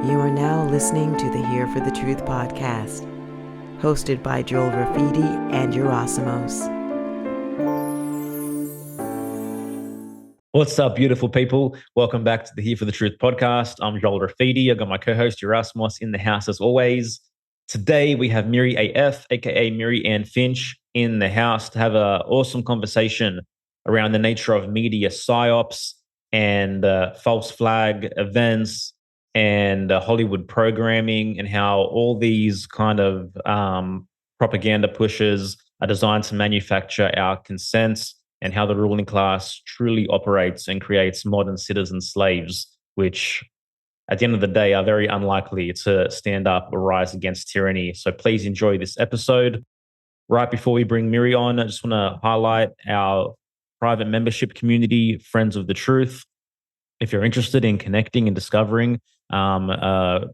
You are now listening to the Here for the Truth podcast, hosted by Joel Rafidi and Yerasimos. What's up, beautiful people? Welcome back to the Here for the Truth podcast. I'm Joel Rafidi. I got my co-host Yerasimos in the house as always. Today we have Miri AF, aka Miri and Finch, in the house to have an awesome conversation around the nature of media psy-ops and false flag events and Hollywood programming, and how all these kind of propaganda pushes are designed to manufacture our consents, and how the ruling class truly operates and creates modern citizen slaves, which at the end of the day are very unlikely to stand up or rise against tyranny. So please enjoy this episode. Right before we bring Miri on, I just want to highlight our private membership community, Friends of the Truth. If you're interested in connecting and discovering a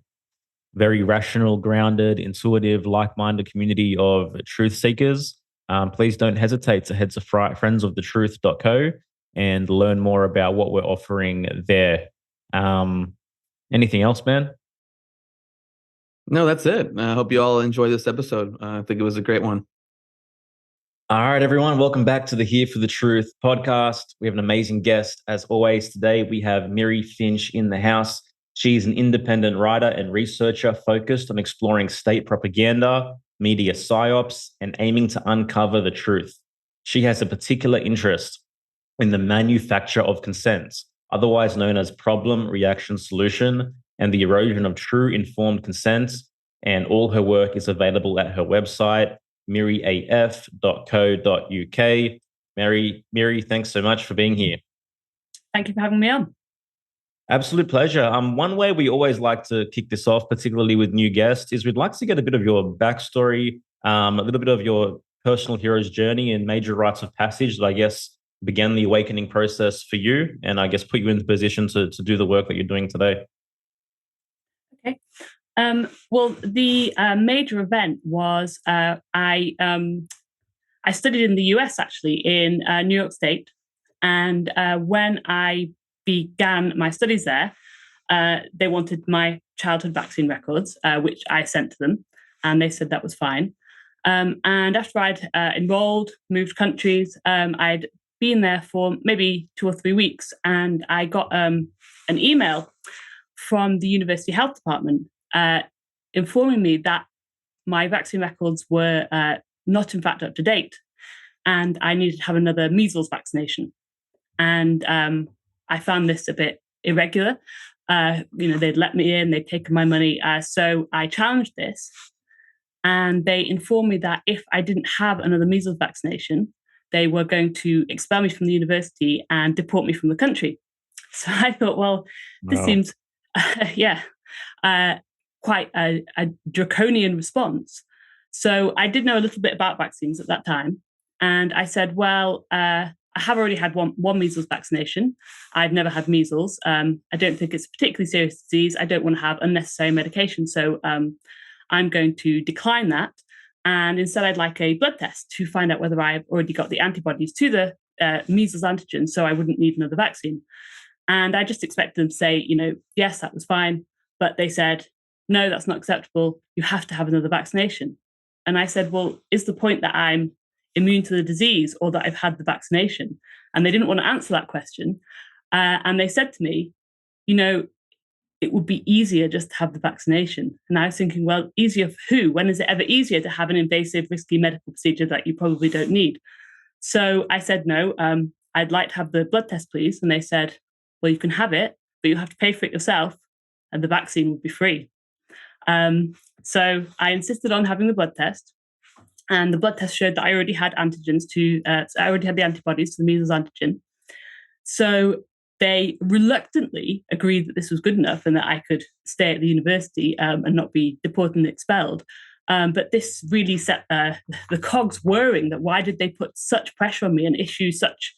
very rational, grounded, intuitive, like-minded community of truth seekers, please don't hesitate to head to friendsofthetruth.co and learn more about what we're offering there. Anything else, man? No, that's it. I hope you all enjoy this episode. I think it was a great one. All right, everyone. Welcome back to the Here for the Truth podcast. We have an amazing guest. As always, today we have Miri Finch in the house. She's an independent writer and researcher focused on exploring state propaganda, media psy-ops, and aiming to uncover the truth. She has a particular interest in the manufacture of consent, otherwise known as problem, reaction, solution, and the erosion of true informed consent. And all her work is available at her website, miriaf.co.uk. Miri, thanks so much for being here. Thank you for having me on. Absolute pleasure. One way we always like to kick this off, particularly with new guests, is we'd like to get a bit of your backstory, a little bit of your personal hero's journey and major rites of passage that I guess began the awakening process for you, and I guess put you in the position to do the work that you're doing today. Okay. Well, the major event was I studied in the US, actually, in New York State. And when I began my studies there, they wanted my childhood vaccine records, which I sent to them, and they said that was fine. And after I'd enrolled, moved countries, I'd been there for maybe 2 or 3 weeks, and I got an email from the University Health Department informing me that my vaccine records were not in fact up to date, and I needed to have another measles vaccination. And I found this a bit irregular. They'd let me in, they'd taken my money. So I challenged this, and they informed me that if I didn't have another measles vaccination, they were going to expel me from the university and deport me from the country. So I thought, well, this seems, quite a draconian response. So I did know a little bit about vaccines at that time. And I said, well, I have already had one measles vaccination. I've never had measles. I don't think it's a particularly serious disease. I don't want to have unnecessary medication. So I'm going to decline that. And instead, I'd like a blood test to find out whether I've already got the antibodies to the measles antigen, so I wouldn't need another vaccine. And I just expected them to say, yes, that was fine. But they said, no, that's not acceptable. You have to have another vaccination. And I said, well, is the point that I'm immune to the disease or that I've had the vaccination? And they didn't want to answer that question. And they said to me, it would be easier just to have the vaccination. And I was thinking, well, easier for who? When is it ever easier to have an invasive, risky medical procedure that you probably don't need? So I said, no, I'd like to have the blood test, please. And they said, well, you can have it, but you have to pay for it yourself, and the vaccine would be free. So I insisted on having the blood test. And the blood test showed that I already had antigens I already had the antibodies to the measles antigen. So they reluctantly agreed that this was good enough and that I could stay at the university and not be deported and expelled. But this really set the cogs whirring, that why did they put such pressure on me and issue such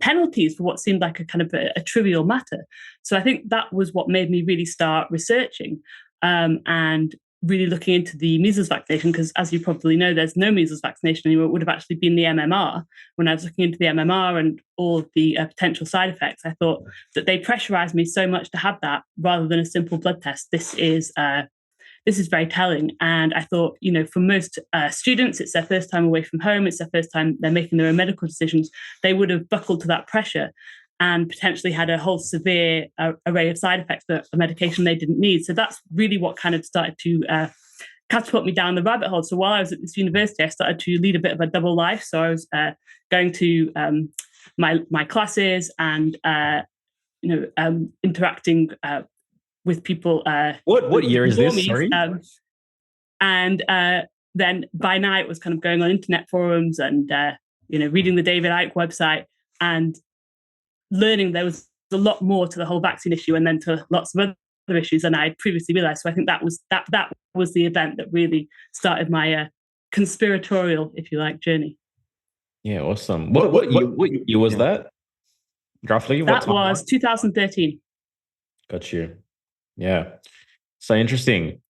penalties for what seemed like a kind of a trivial matter. So I think that was what made me really start researching and really looking into the measles vaccination, because as you probably know, there's no measles vaccination anymore. It would have actually been the MMR. When I was looking into the MMR and all of the potential side effects, I thought that they pressurized me so much to have that rather than a simple blood test. This is very telling. And I thought, for most students, it's their first time away from home. It's their first time they're making their own medical decisions. They would have buckled to that pressure and potentially had a whole severe array of side effects for a medication they didn't need. So that's really what kind of started to catapult me down the rabbit hole. So while I was at this university, I started to lead a bit of a double life. So I was going to my classes and interacting with people. What year is this? Me. Sorry. And then by night was kind of going on internet forums and reading the David Icke website and learning there was a lot more to the whole vaccine issue and then to lots of other issues than I had previously realized. So I think that was the event that really started my conspiratorial, if you like, journey. Yeah, awesome. What year was that? Roughly? That was 2013. Got you. Yeah. So interesting.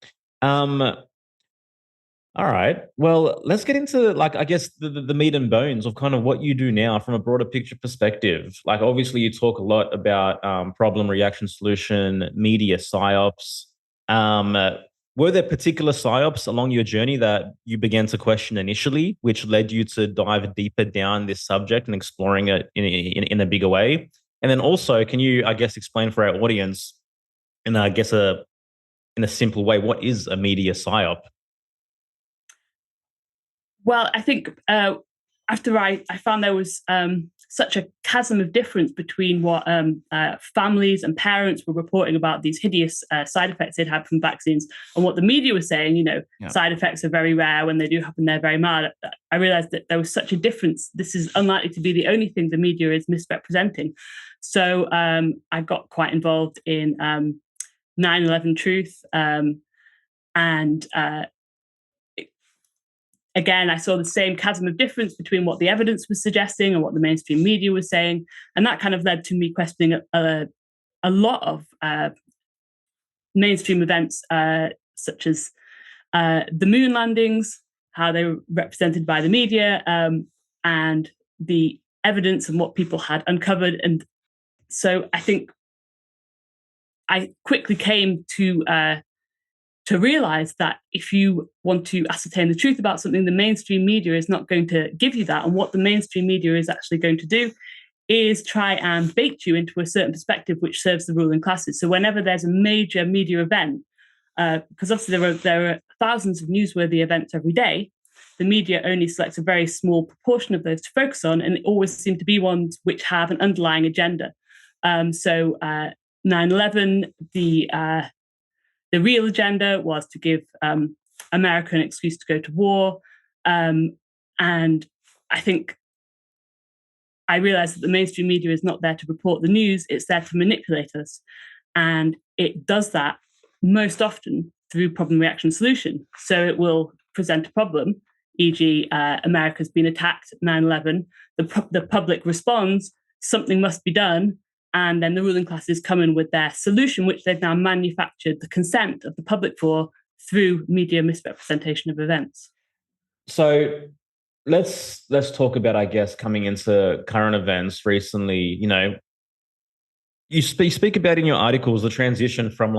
All right. Well, let's get into I guess the meat and bones of kind of what you do now from a broader picture perspective. Like obviously you talk a lot about problem, reaction, solution, media, psy-ops. Were there particular psy-ops along your journey that you began to question initially, which led you to dive deeper down this subject and exploring it in a bigger way? And then also, can you, I guess, explain for our audience in I guess in a simple way, what is a media psy-op? Well, I think after I found there was such a chasm of difference between what families and parents were reporting about these hideous side effects they'd had from vaccines and what the media was saying, side effects are very rare. When they do happen, they're very mild. I realized that there was such a difference. This is unlikely to be the only thing the media is misrepresenting. So I got quite involved in 9/11 Truth and again, I saw the same chasm of difference between what the evidence was suggesting and what the mainstream media was saying. And that kind of led to me questioning a lot of mainstream events, such as the moon landings, how they were represented by the media, and the evidence and what people had uncovered. And so I think I quickly came to realize that if you want to ascertain the truth about something, the mainstream media is not going to give you that. And what the mainstream media is actually going to do is try and bait you into a certain perspective which serves the ruling classes. So whenever there's a major media event, because obviously there are thousands of newsworthy events every day, the media only selects a very small proportion of those to focus on, and it always seem to be ones which have an underlying agenda. So 9/11, the real agenda was to give America an excuse to go to war. And I think I realized that the mainstream media is not there to report the news, it's there to manipulate us. And it does that most often through problem, reaction, solution. So it will present a problem, e.g. America's been attacked at 9/11. The public responds, something must be done. And then the ruling classes come in with their solution, which they've now manufactured the consent of the public for through media misrepresentation of events. So let's talk about, I guess, coming into current events recently. You speak about in your articles the transition from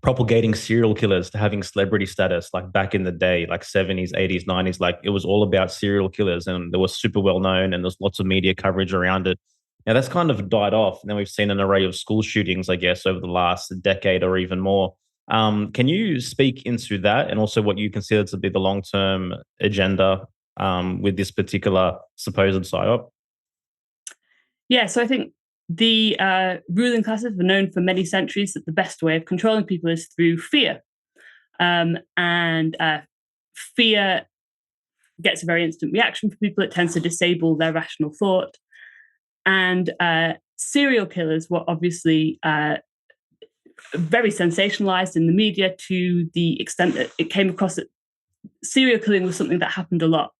propagating serial killers to having celebrity status, like back in the day, like 70s, 80s, 90s. Like it was all about serial killers, and they were super well known, and there's lots of media coverage around it. Now that's kind of died off. Now we've seen an array of school shootings, I guess, over the last decade or even more. Can you speak into that and also what you consider to be the long-term agenda with this particular supposed psy-op? Yeah, so I think the ruling classes were known for many centuries that the best way of controlling people is through fear. And fear gets a very instant reaction for people. It tends to disable their rational thought. And serial killers were obviously very sensationalized in the media to the extent that it came across that serial killing was something that happened a lot.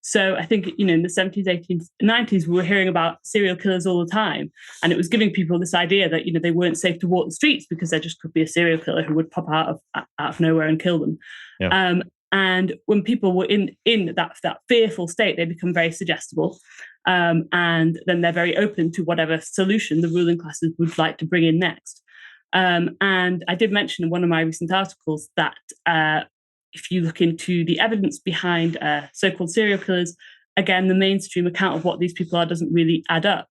So I think, in the 70s, 80s, 90s, we were hearing about serial killers all the time. And it was giving people this idea that, they weren't safe to walk the streets because there just could be a serial killer who would pop out of nowhere and kill them. Yeah. And when people were in that fearful state, they become very suggestible. And then they're very open to whatever solution the ruling classes would like to bring in next. And I did mention in one of my recent articles that if you look into the evidence behind so-called serial killers, again, the mainstream account of what these people are doesn't really add up.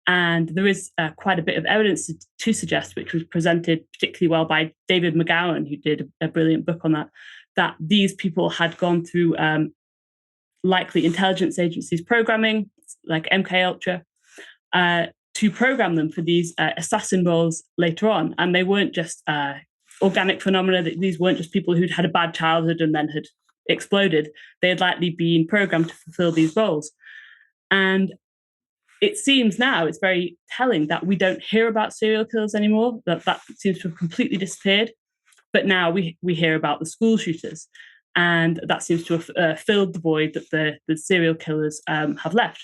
And there is quite a bit of evidence to suggest, which was presented particularly well by David McGowan, who did a brilliant book on that these people had gone through likely intelligence agencies programming, like MKUltra, to program them for these assassin roles later on. And they weren't just organic phenomena. These weren't just people who'd had a bad childhood and then had exploded. They had likely been programmed to fulfill these roles. And it seems now, it's very telling that we don't hear about serial killers anymore, that seems to have completely disappeared. But now we hear about the school shooters. And that seems to have filled the void that the serial killers have left.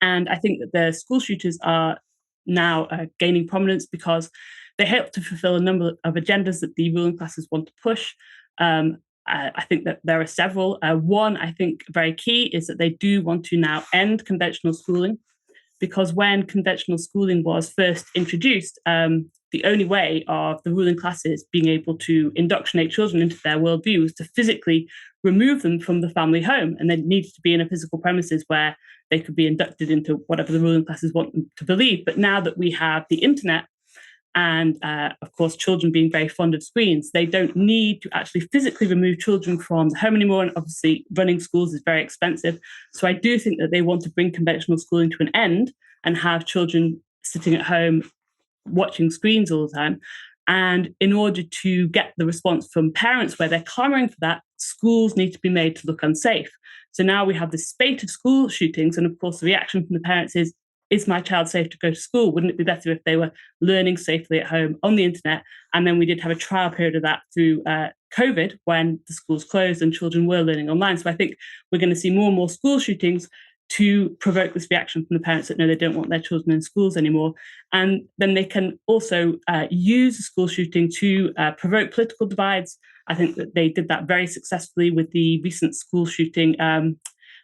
And I think that the school shooters are now gaining prominence because they help to fulfill a number of agendas that the ruling classes want to push. I think that there are several. One, I think, very key is that they do want to now end conventional schooling, because when conventional schooling was first introduced, the only way of the ruling classes being able to indoctrinate children into their worldview was to physically remove them from the family home, and they needed to be in a physical premises where they could be inducted into whatever the ruling classes want them to believe. But now that we have the internet, and of course, children being very fond of screens, they don't need to actually physically remove children from the home anymore. And obviously, running schools is very expensive. So I do think that they want to bring conventional schooling to an end and have children sitting at home watching screens all the time. And in order to get the response from parents where they're clamoring for that, schools need to be made to look unsafe. So now we have this spate of school shootings. And of course, the reaction from the parents is my child safe to go to school? Wouldn't it be better if they were learning safely at home on the internet? And then we did have a trial period of that through COVID, when the schools closed and children were learning online. So I think we're going to see more and more school shootings to provoke this reaction from the parents that no, they don't want their children in schools anymore. And then they can also use a school shooting to provoke political divides. I think that they did that very successfully with the recent school shooting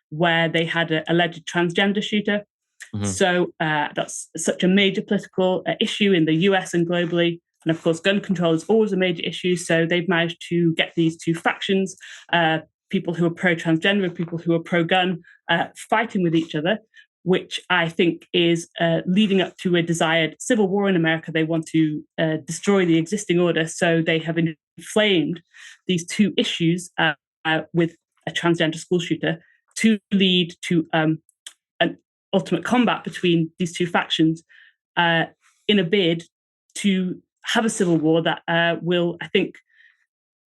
where they had an alleged transgender shooter. Mm-hmm. So that's such a major political issue in the US and globally. And of course, gun control is always a major issue. So they've managed to get these two factions, people who are pro-transgender and people who are pro-gun, fighting with each other, which I think is leading up to a desired civil war in America. They want to destroy the existing order. So they have inflamed these two issues with a transgender school shooter to lead to an ultimate combat between these two factions in a bid to have a civil war that will, I think,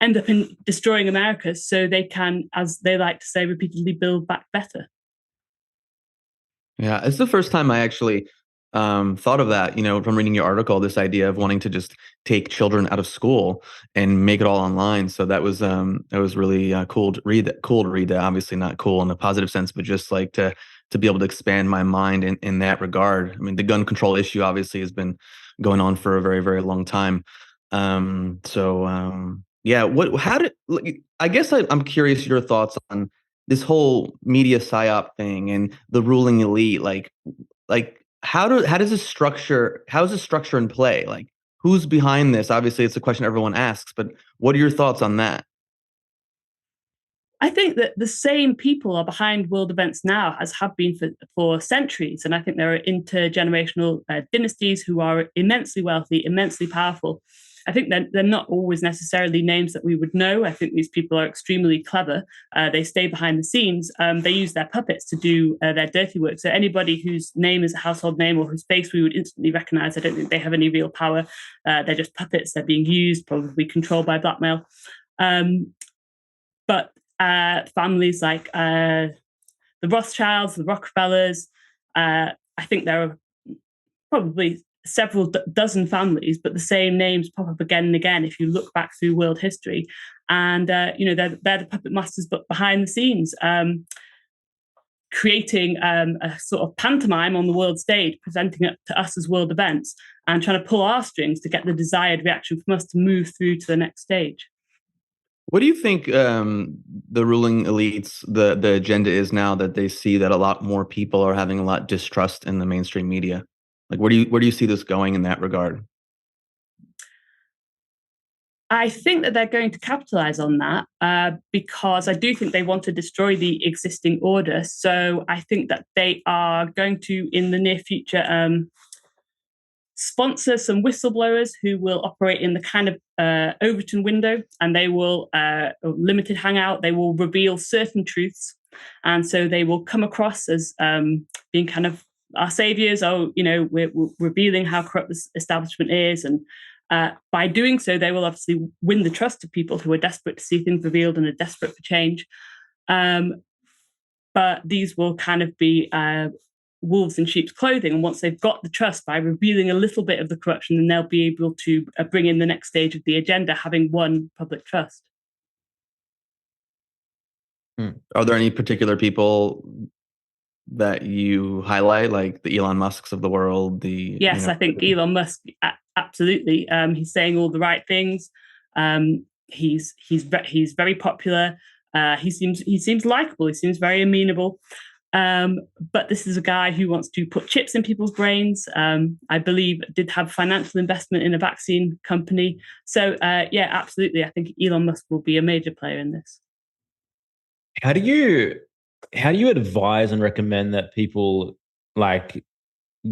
end up in destroying America so they can, as they like to say repeatedly, build back better. Yeah, it's the first time I actually thought of that, from reading your article, this idea of wanting to just take children out of school and make it all online. So that was really cool to read that. Cool to read that. Obviously not cool in a positive sense, but just like to be able to expand my mind in that regard. I mean, the gun control issue obviously has been going on for a very, very long time. Yeah. I guess I'm curious your thoughts on this whole media psyop thing and the ruling elite. Like how is this structure in play? Like, who's behind this? Obviously, it's a question everyone asks, but what are your thoughts on that? I think that the same people are behind world events now as have been for centuries. And I think there are intergenerational dynasties who are immensely wealthy, immensely powerful. I think they're not always necessarily names that we would know. I think these people are extremely clever. They stay behind the scenes. They use their puppets to do their dirty work. So anybody whose name is a household name or whose face we would instantly recognize, I don't think they have any real power. They're just puppets. They're being used, probably controlled by blackmail. But families like the Rothschilds, the Rockefellers, I think there are probably several dozen families, but the same names pop up again and again if you look back through world history. And they're the puppet masters, but behind the scenes. creating a sort of pantomime on the world stage, presenting it to us as world events and trying to pull our strings to get the desired reaction from us to move through to the next stage. What do you think the ruling elites, the agenda is now that they see that a lot more people are having a lot distrust in the mainstream media? Like, where do you see this going in that regard? I think that they're going to capitalize on that because I do think they want to destroy the existing order. So I think that they are going to, in the near future, sponsor some whistleblowers who will operate in the kind of Overton window, and they will limited hangout. They will reveal certain truths, and so they will come across as being kind of our saviors. Oh, we're revealing how corrupt this establishment is, and by doing so, they will obviously win the trust of people who are desperate to see things revealed and are desperate for change. But these will kind of be wolves in sheep's clothing. And once they've got the trust by revealing a little bit of the corruption, then they'll be able to bring in the next stage of the agenda, having won public trust. Are there any particular people that you highlight, like the Elon Musks of the world? Yes, I think Elon Musk, absolutely. He's saying all the right things. He's very popular. He seems likable. He seems very amenable. But this is a guy who wants to put chips in people's brains. I believe did have financial investment in a vaccine company. So yeah, absolutely. I think Elon Musk will be a major player in this. How do you advise and recommend that people like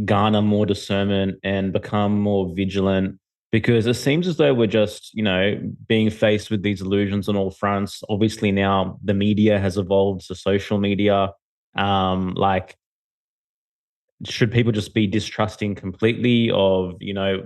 garner more discernment and become more vigilant? Because it seems as though we're just, being faced with these illusions on all fronts. Obviously now the media has evolved to social media. Should people just be distrusting completely of,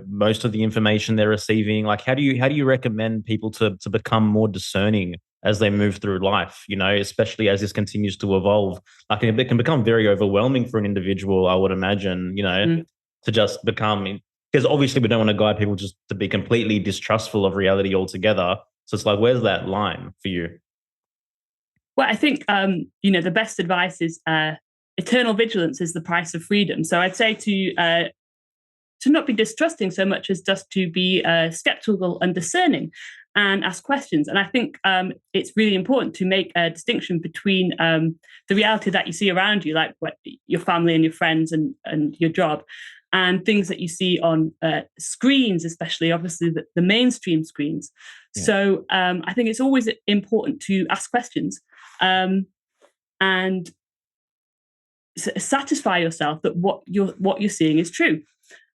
most of the information they're receiving? Like, how do you recommend people to become more discerning as they move through life, especially as this continues to evolve? Like, it can become very overwhelming for an individual, I would imagine, to just become, because obviously we don't want to guide people just to be completely distrustful of reality altogether. So it's like, where's that line for you? Well, I think, the best advice is eternal vigilance is the price of freedom. So I'd say to not be distrusting so much as just to be skeptical and discerning and ask questions. And I think it's really important to make a distinction between the reality that you see around you, like your family and your friends and your job, and things that you see on screens, especially obviously the mainstream screens. Yeah. So I think it's always important to ask questions and satisfy yourself that what you're seeing is true.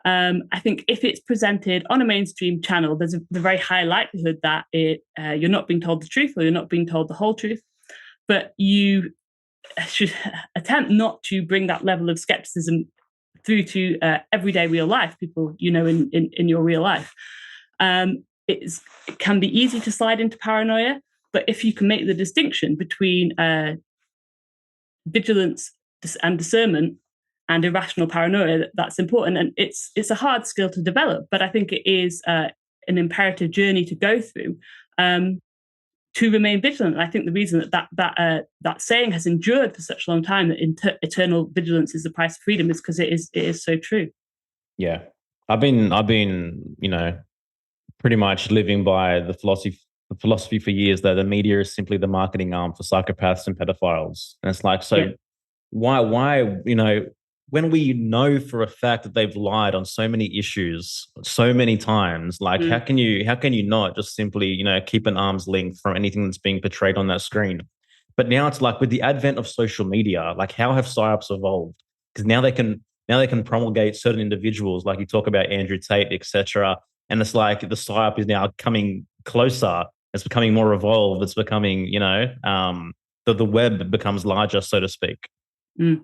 I think if it's presented on a mainstream channel, there's a very high likelihood that you're not being told the truth, or you're not being told the whole truth. But you should attempt not to bring that level of skepticism through to everyday real life, people in your real life. It can be easy to slide into paranoia, but if you can make the distinction between vigilance and discernment and irrational paranoia, that's important. And it's a hard skill to develop, but I think it is an imperative journey to go through to remain vigilant. And I think the reason that saying has endured for such a long time, that eternal vigilance is the price of freedom, is because it is so true. Yeah, I've been pretty much living by the philosophy for years that the media is simply the marketing arm for psychopaths and pedophiles. And it's like, so yeah. Why, when we know for a fact that they've lied on so many issues so many times, like how can you not just simply, keep an arm's length from anything that's being portrayed on that screen? But now it's like, with the advent of social media, like, how have psy-ops evolved? Because now they can promulgate certain individuals, like you talk about Andrew Tate, etc. And it's like the psy-op is now coming closer. It's becoming more evolved. It's becoming, the web becomes larger, so to speak.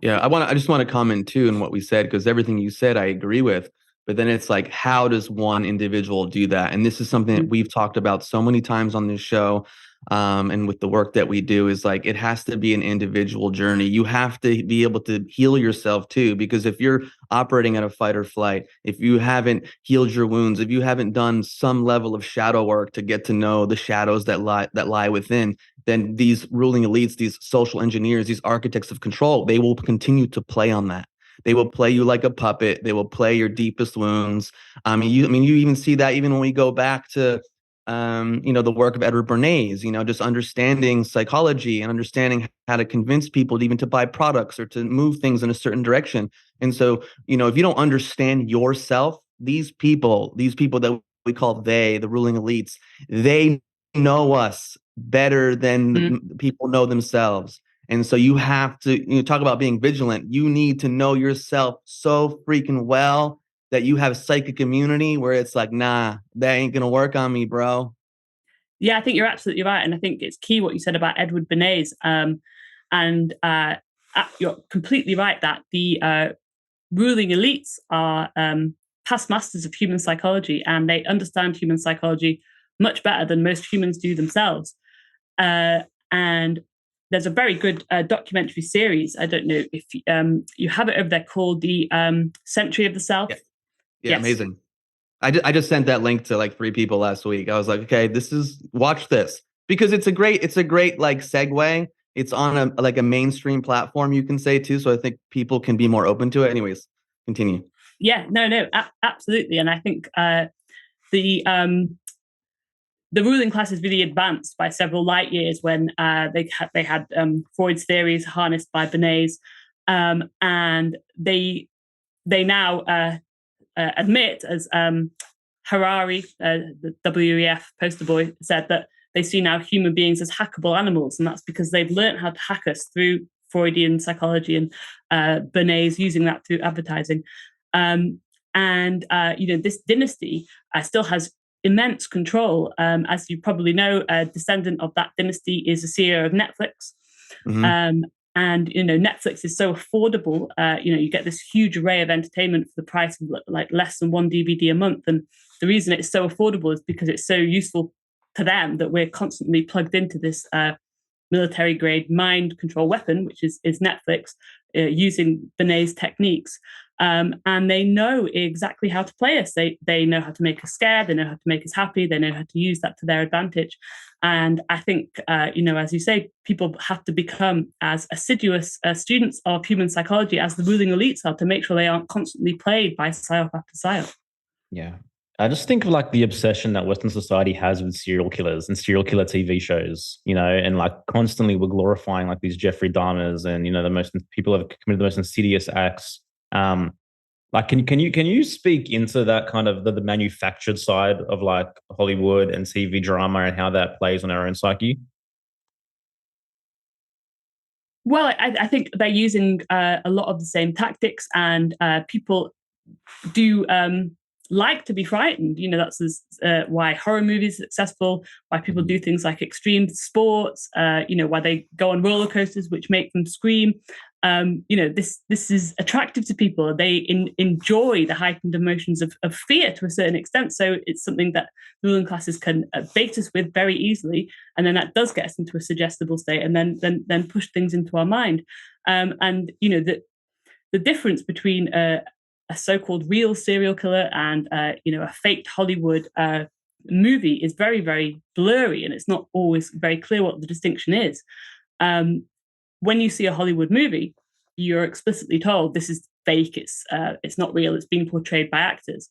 Yeah, I just want to comment too on what we said, because everything you said I agree with. But then it's like, how does one individual do that? And this is something that we've talked about so many times on this show. And with the work that we do, is like, it has to be an individual journey. You have to be able to heal yourself too, because if you're operating at a fight or flight, if you haven't healed your wounds, if you haven't done some level of shadow work to get to know the shadows that lie within, then these ruling elites, these social engineers, these architects of control, they will continue to play on that. They will play you like a puppet. They will play your deepest wounds. You even see that even when we go back to, the work of Edward Bernays, just understanding psychology and understanding how to convince people even to buy products or to move things in a certain direction. And so, if you don't understand yourself, these people that we call the ruling elites, they know us better than people know themselves. And so you have to, talk about being vigilant. You need to know yourself so freaking well that you have psychic immunity where it's like, nah, that ain't going to work on me, bro. Yeah, I think you're absolutely right. And I think it's key what you said about Edward Bernays. You're completely right that the ruling elites are past masters of human psychology, and they understand human psychology much better than most humans do themselves. And there's a very good documentary series. I don't know if you have it over there, called The Century of the Self. Yeah, Yes. Amazing. I just sent that link to like 3 people last week. I was like, okay, watch this, because it's a great like segue. It's on a mainstream platform, you can say, too. So I think people can be more open to it. Anyways, continue. Yeah, no, absolutely. And I think the ruling class is really advanced by several light years when they had Freud's theories harnessed by Bernays, and they now admit, as Harari, the WEF poster boy, said, that they see now human beings as hackable animals, and that's because they've learned how to hack us through Freudian psychology and Bernays using that through advertising. This dynasty still has immense control. As you probably know, a descendant of that dynasty is the CEO of Netflix. Mm-hmm. And Netflix is so affordable. You get this huge array of entertainment for the price of like less than 1 DVD a month. And the reason it's so affordable is because it's so useful to them that we're constantly plugged into this military grade mind control weapon, which is Netflix, using Bernays techniques. And they know exactly how to play us. They know how to make us scared. They know how to make us happy. They know how to use that to their advantage. And I think, as you say, people have to become as assiduous students of human psychology as the ruling elites are, to make sure they aren't constantly played by psyop after psyop. Yeah. I just think of like the obsession that Western society has with serial killers and serial killer TV shows, and like constantly we're glorifying like these Jeffrey Dahmers and, the most people have committed the most insidious acts. Like, can you speak into that kind of the manufactured side of like Hollywood and TV drama and how that plays on our own psyche? Well, I think they're using a lot of the same tactics, and people do like to be frightened. That's why horror movies are successful, why people do things like extreme sports, why they go on roller coasters, which make them scream. This is attractive to people. They enjoy the heightened emotions of fear to a certain extent. So it's something that the ruling classes can bait us with very easily, and then that does get us into a suggestible state, and then push things into our mind. The difference between a so-called real serial killer and a faked Hollywood movie is very, very blurry, and it's not always very clear what the distinction is. When you see a Hollywood movie, you're explicitly told this is fake, it's not real, it's being portrayed by actors.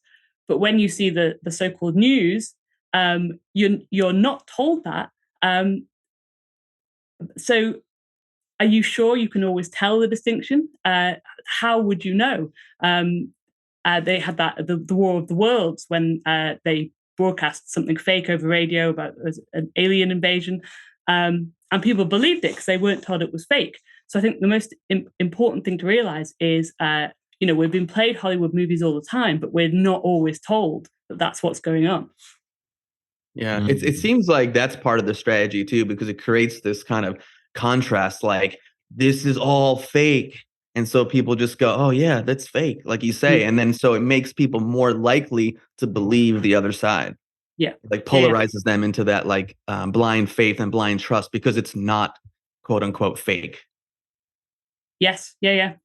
But when you see the so-called news, you're not told that. So are you sure you can always tell the distinction? How would you know? They had that the War of the Worlds, when they broadcast something fake over radio about an alien invasion, and people believed it because they weren't told it was fake. So I think the most important thing to realize is, we've been played Hollywood movies all the time, but we're not always told that that's what's going on. Yeah, it seems like that's part of the strategy too, because it creates this kind of contrast, like this is all fake. And so people just go, oh yeah, that's fake, like you say. And then so it makes people more likely to believe the other side. Yeah. Like polarizes them into that like blind faith and blind trust, because it's not quote unquote fake. Yes. Yeah.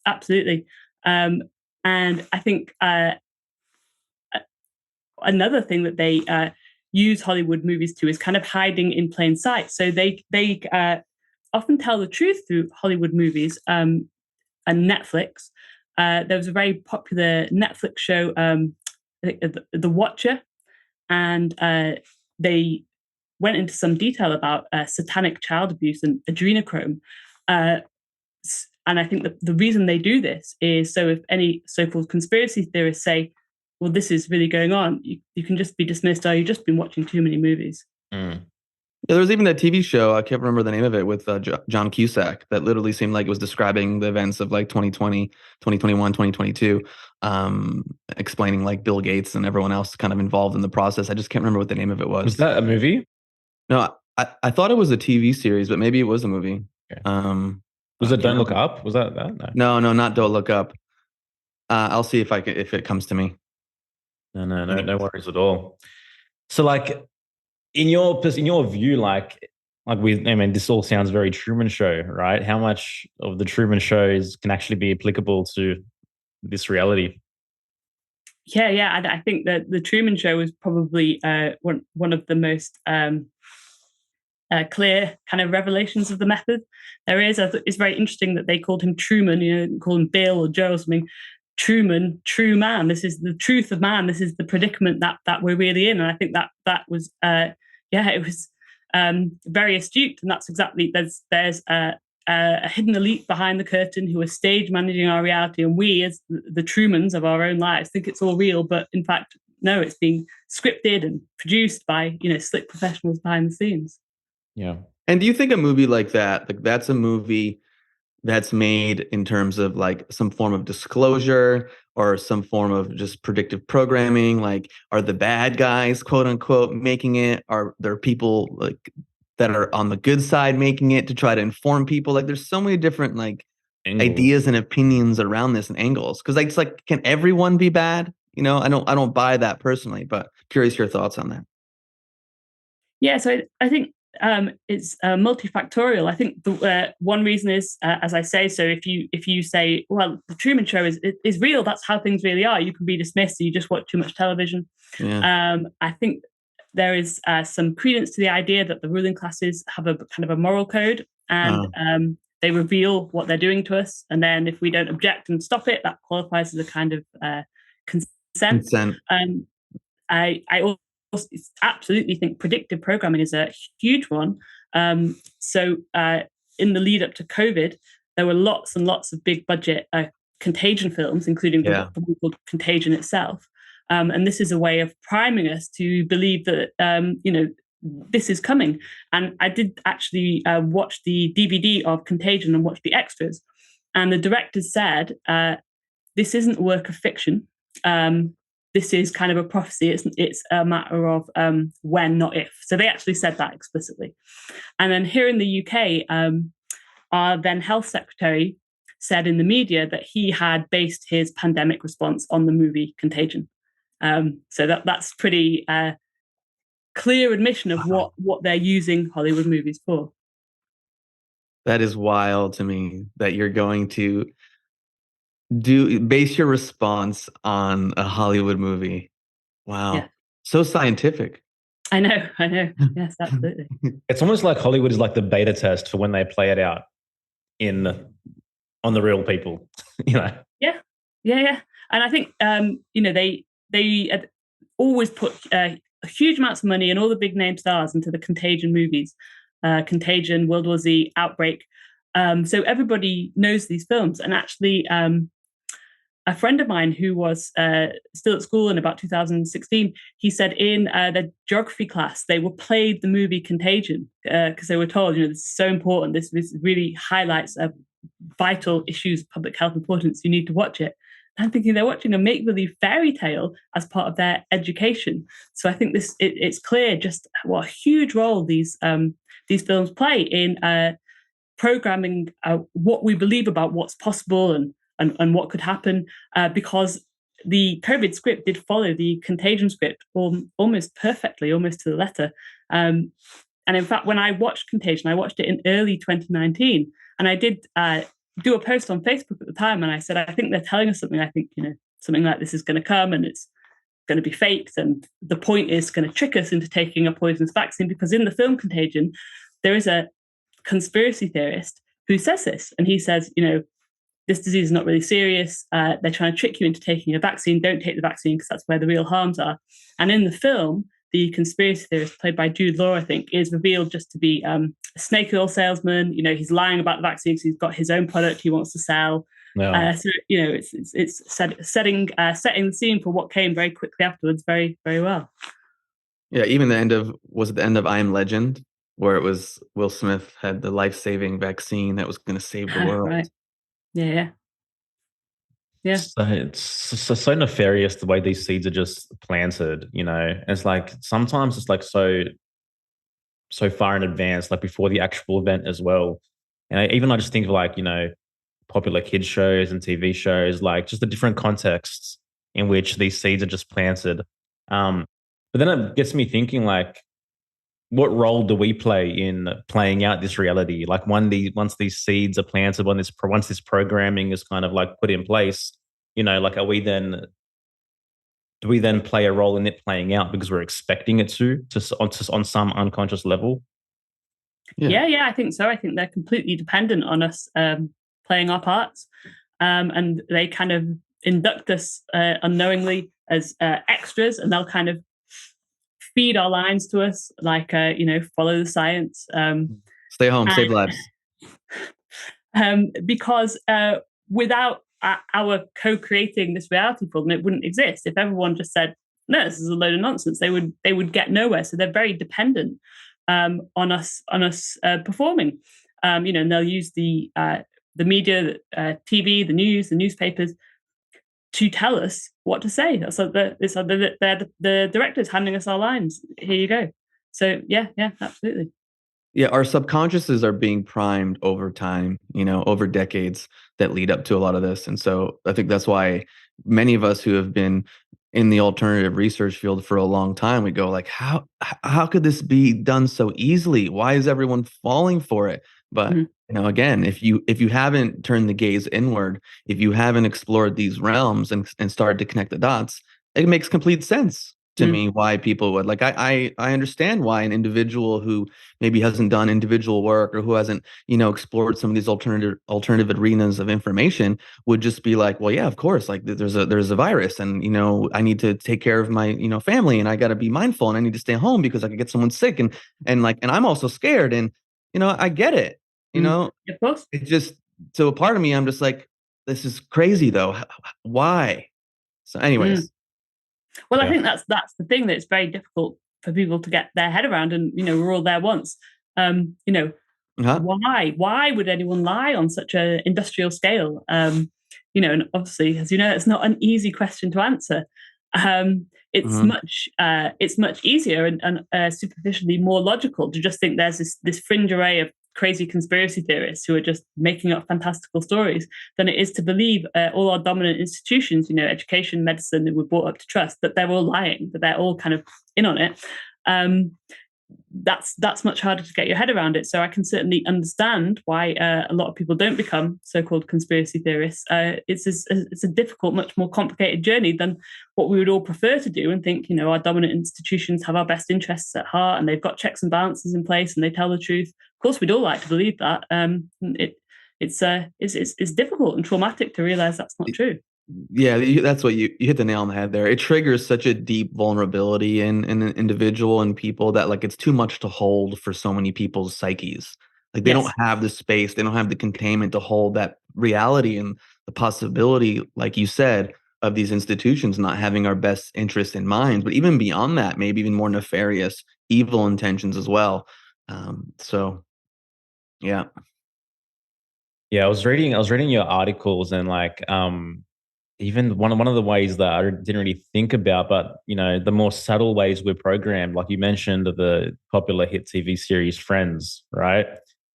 Absolutely. And I think another thing that they use Hollywood movies to is kind of hiding in plain sight. So they often tell the truth through Hollywood movies and Netflix. There was a very popular Netflix show, The Watcher, and they went into some detail about satanic child abuse and adrenochrome. And I think that the reason they do this is so if any so-called conspiracy theorists say, well, this is really going on, you can just be dismissed, oh, you've just been watching too many movies. Yeah, there was even that TV show, I can't remember the name of it, with John Cusack, that literally seemed like it was describing the events of like 2020, 2021, 2022, explaining like Bill Gates and everyone else kind of involved in the process. I just can't remember what the name of it was. Was that a movie? No, I thought it was a TV series, but maybe it was a movie. Okay. Was it Don't Look Up? Was that? No, not Don't Look Up. I'll see if it comes to me. No worries at all. So, like, in your view, this all sounds very Truman Show, right? How much of the Truman shows can actually be applicable to this reality? Yeah. And I think that the Truman Show was probably one of the most clear kind of revelations of the method there is. It's very interesting that they called him Truman, call him Bill or Joe or something. Truman, true man. This is the truth of man. This is the predicament that we're really in. And I think that was, it was very astute. And that's exactly, there's a hidden elite behind the curtain who are stage managing our reality. And we, as the Trumans of our own lives, think it's all real. But in fact, no, it's being scripted and produced by, slick professionals behind the scenes. Yeah. And do you think a movie like that, like that's a movie that's made in terms of like some form of disclosure or some form of just predictive programming? Like, are the bad guys, quote unquote, making it? Are there people like that are on the good side making it to try to inform people? Like, there's so many different like ideas and opinions around this and angles. Because it's like, can everyone be bad? I don't buy that personally, but curious your thoughts on that. Yeah, so I think it's multifactorial. I think the one reason is, as I say, so if you say, well, the Truman Show is real, that's how things really are, you can be dismissed, you just watch too much television. Yeah. I think there is some credence to the idea that the ruling classes have a kind of a moral code, and they reveal what they're doing to us, and then if we don't object and stop it, that qualifies as a kind of consent. I also absolutely think predictive programming is a huge one. So in the lead up to COVID, there were lots and lots of big budget contagion films, including the one called Contagion itself. And this is a way of priming us to believe that, this is coming. And I did actually watch the DVD of Contagion and watch the extras. And the director said, this isn't a work of fiction. This is kind of a prophecy. It's a matter of when, not if. So they actually said that explicitly. And then here in the UK, our then health secretary said in the media that he had based his pandemic response on the movie Contagion. So that's pretty clear admission of what they're using Hollywood movies for. That is wild to me that you're going to base your response on a Hollywood movie. Wow. Yeah. So scientific. I know. Yes, absolutely. It's almost like Hollywood is like the beta test for when they play it out on the real people, Yeah. And I think, they always put huge amounts of money and all the big name stars into the Contagion movies, Contagion, World War Z, Outbreak. So everybody knows these films. And actually, a friend of mine who was still at school in about 2016, he said in their geography class, they were played the movie Contagion because they were told, this is so important. This really highlights vital issues of public health importance. You need to watch it. I'm thinking they're watching a make-believe fairy tale as part of their education. So I think it's clear just what a huge role these films play in programming what we believe about what's possible and what could happen, because the COVID script did follow the Contagion script almost perfectly, almost to the letter. And in fact, when I watched Contagion, I watched it in early 2019, and I did do a post on Facebook at the time, and I said, I think they're telling us something. I think, something like this is going to come, and it's going to be faked, and the point is going to trick us into taking a poisonous vaccine, because in the film Contagion, there is a conspiracy theorist who says this, and he says, this disease is not really serious. They're trying to trick you into taking a vaccine. Don't take the vaccine because that's where the real harms are. And in the film, the conspiracy theorist, played by Jude Law, I think, is revealed just to be a snake oil salesman. He's lying about the vaccine because he's got his own product he wants to sell. No. So it's setting the scene for what came very quickly afterwards, very, very well. Yeah, even the end of I Am Legend, where it was Will Smith had the life-saving vaccine that was going to save the world. Right. Yeah. So it's so nefarious the way these seeds are just planted. It's like sometimes it's like so far in advance, like before the actual event as well. And I just think of like popular kids shows and TV shows, like just the different contexts in which these seeds are just planted. But then it gets me thinking, like, what role do we play in playing out this reality? Like once these seeds are planted, once this programming is kind of like put in place, like do we then play a role in it playing out because we're expecting it to on some unconscious level? Yeah, I think so. I think they're completely dependent on us playing our parts, and they kind of induct us unknowingly as extras, and they'll kind of feed our lines to us, like follow the science. Stay home, save lives. Because without our co-creating this reality for them, it wouldn't exist. If everyone just said, "No, this is a load of nonsense," they would get nowhere. So they're very dependent on us performing. And they'll use the media, TV, the news, the newspapers, to tell us what to say. So they're the directors handing us our lines. Here you go. So yeah, absolutely. Yeah, our subconsciouses are being primed over time, over decades that lead up to a lot of this. And so I think that's why many of us who have been in the alternative research field for a long time, we go like, how could this be done so easily? Why is everyone falling for it? But again, if you haven't turned the gaze inward, if you haven't explored these realms and started to connect the dots, it makes complete sense to me why people would like. I understand why an individual who maybe hasn't done individual work or who hasn't explored some of these alternative arenas of information would just be like, well, yeah, of course, like there's a virus, and I need to take care of my family, and I got to be mindful, and I need to stay home because I could get someone sick, and I'm also scared, and I get it. Of course. It just, so a part of me, I'm just like, this is crazy though. Why? So anyways. Well, I think that's the thing, that it's very difficult for people to get their head around, and we're all there once. Why would anyone lie on such an industrial scale? And obviously, as it's not an easy question to answer. It's much easier and superficially more logical to just think there's this fringe array of crazy conspiracy theorists who are just making up fantastical stories than it is to believe all our dominant institutions, education, medicine, that we're brought up to trust, that they're all lying, that they're all kind of in on it. That's much harder to get your head around it. So I can certainly understand why a lot of people don't become so-called conspiracy theorists. It's a difficult, much more complicated journey than what we would all prefer to do, and think our dominant institutions have our best interests at heart, and they've got checks and balances in place, and they tell the truth. Of course, we'd all like to believe that. It's difficult and traumatic to realize that's not true. Yeah, that's what you hit the nail on the head there. It triggers such a deep vulnerability in an individual and people that like it's too much to hold for so many people's psyches. Like they don't have the space, they don't have the containment to hold that reality and the possibility, like you said, of these institutions not having our best interests in mind. But even beyond that, maybe even more nefarious, evil intentions as well. So, yeah. Yeah, I was reading your articles, and like even one of the ways that I didn't really think about, but the more subtle ways we're programmed, like you mentioned the popular hit TV series Friends, right?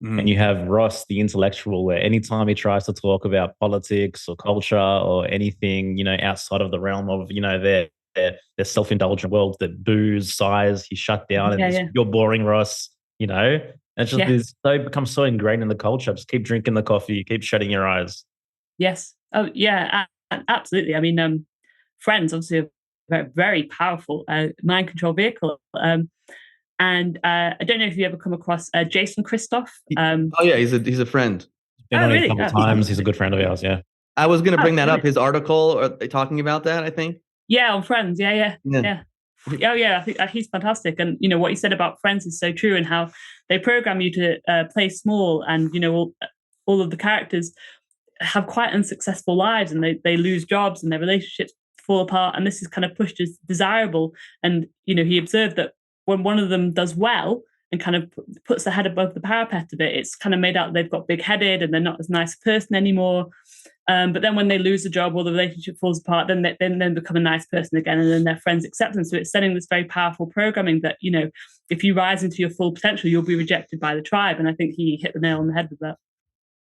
And you have Ross, the intellectual, where anytime he tries to talk about politics or culture or anything, outside of the realm of, their self-indulgent world, that booze, sighs, he's shut down, and you're boring, Ross, It's just becomes so ingrained in the culture. Just keep drinking the coffee, keep shutting your eyes. Yes. Oh, yeah, absolutely. I mean, Friends, obviously a very, very powerful mind control vehicle. And I don't know if you ever come across Jason Christoph. Oh yeah, he's a friend. Been on it a really? couple times. He's a good friend of ours. Yeah. I was going to bring that up. Really? His article, are they talking about that? I think. Yeah, on Friends. Yeah. Oh yeah, I think he's fantastic. And what you said about Friends is so true, and how they program you to play small, and all of the characters have quite unsuccessful lives, and they lose jobs, and their relationships fall apart. And this is kind of pushed as desirable. And he observed that when one of them does well and kind of puts their head above the parapet of it, it's kind of made out they've got big-headed and they're not as nice a person anymore. But then when they lose the job or the relationship falls apart, then they become a nice person again, and then their friends accept them. So it's sending this very powerful programming that, if you rise into your full potential, you'll be rejected by the tribe. And I think he hit the nail on the head with that.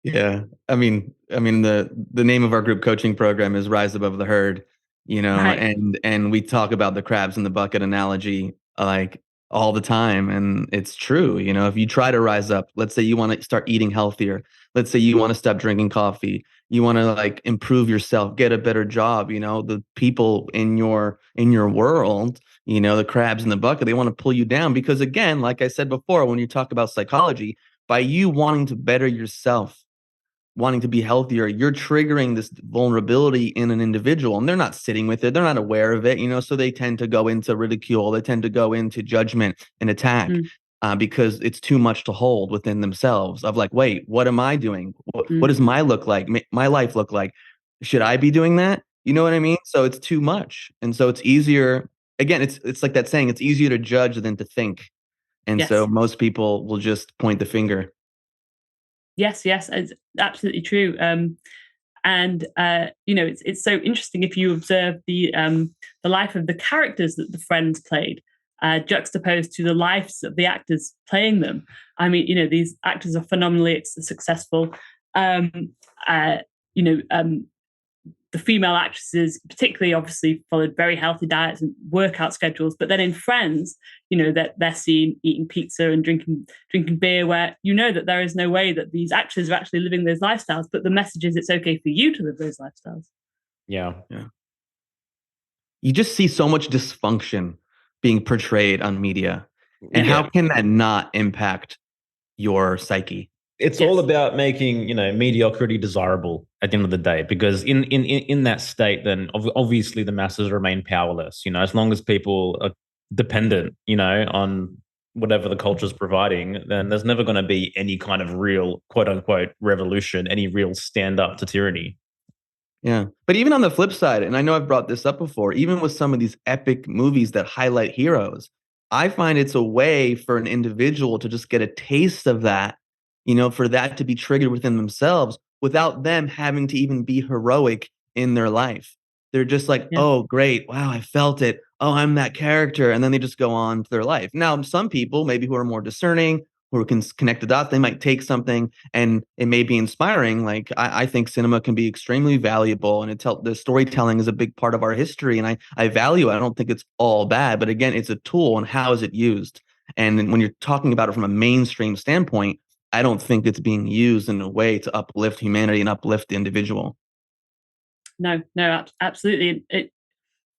Yeah. I mean, the name of our group coaching program is Rise Above the Herd, Right. and we talk about the crabs in the bucket analogy like all the time. And it's true. If you try to rise up, let's say you want to start eating healthier. Let's say you want to stop drinking coffee. You want to like improve yourself, get a better job. The people in your world, the crabs in the bucket, they want to pull you down because, again, like I said before, when you talk about psychology, by you wanting to better yourself, wanting to be healthier, you're triggering this vulnerability in an individual, and they're not sitting with it. They're not aware of it, so they tend to go into ridicule. They tend to go into judgment and attack because it's too much to hold within themselves of like, wait, what am I doing? What does my life look like? Should I be doing that? You know what I mean? So it's too much. And so it's easier. Again, it's like that saying, it's easier to judge than to think. And Yes. so most people will just point the finger. Yes, it's absolutely true. And it's so interesting if you observe the life of the characters that the friends played, juxtaposed to the lives of the actors playing them. I mean, these actors are phenomenally successful. The female actresses, particularly, obviously followed very healthy diets and workout schedules. But then in Friends, that they're seen eating pizza and drinking beer, where that there is no way that these actors are actually living those lifestyles. But the message is it's okay for you to live those lifestyles. Yeah. You just see so much dysfunction being portrayed on media, and how can that not impact your psyche? It's all about making, mediocrity desirable at the end of the day, because in that state, then obviously the masses remain powerless, as long as people are dependent, on whatever the culture is providing, then there's never going to be any kind of real quote unquote revolution, any real stand up to tyranny. Yeah. But even on the flip side, and I know I've brought this up before, even with some of these epic movies that highlight heroes, I find it's a way for an individual to just get a taste of that, for that to be triggered within themselves without them having to even be heroic in their life. They're just like, oh, great. Wow, I felt it. Oh, I'm that character. And then they just go on to their life. Now, some people maybe who are more discerning, who can connect the dots, they might take something and it may be inspiring. Like I think cinema can be extremely valuable, and the storytelling is a big part of our history. And I value it. I don't think it's all bad, but again, it's a tool, and how is it used? And when you're talking about it from a mainstream standpoint, I don't think it's being used in a way to uplift humanity and uplift the individual. No, absolutely.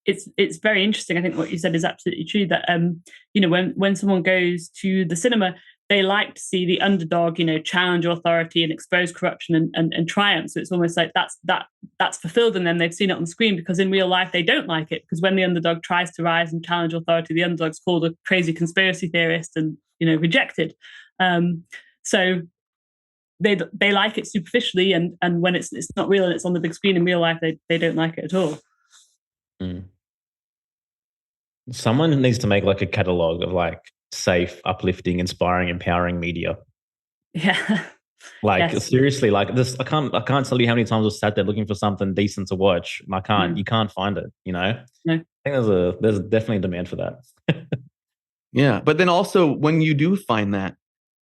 It's very interesting. I think what you said is absolutely true. That when someone goes to the cinema, they like to see the underdog, challenge authority and expose corruption and triumph. So it's almost like that's fulfilled in them. They've seen it on the screen, because in real life they don't like it, because when the underdog tries to rise and challenge authority, the underdog's called a crazy conspiracy theorist and rejected. So they like it superficially, and when it's not real and it's on the big screen in real life, they don't like it at all. Someone needs to make like a catalog of like safe, uplifting, inspiring, empowering media. Yeah. Like seriously, like this, I can't tell you how many times I've sat there looking for something decent to watch. And you can't find it, No. I think there's definitely a demand for that. Yeah. But then also when you do find that,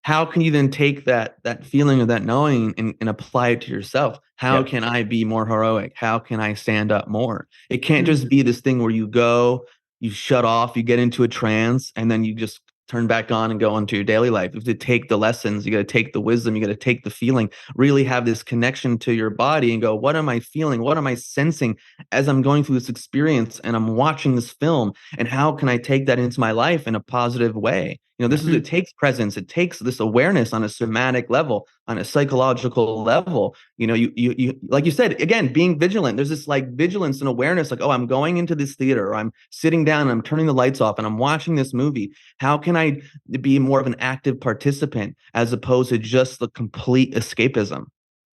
how can you then take that feeling of that knowing and apply it to yourself? How can I be more heroic? How can I stand up more? It can't just be this thing where you go, you shut off, you get into a trance, and then you just turn back on and go into your daily life. You have to take the lessons, you got to take the wisdom, you got to take the feeling, really have this connection to your body and go, what am I feeling? What am I sensing as I'm going through this experience and I'm watching this film? And how can I take that into my life in a positive way? This is, it takes presence. It takes this awareness on a somatic level, on a psychological level. You like you said, again, being vigilant. There's this like vigilance and awareness, like, oh, I'm going into this theater, or I'm sitting down and I'm turning the lights off and I'm watching this movie. How can I be more of an active participant as opposed to just the complete escapism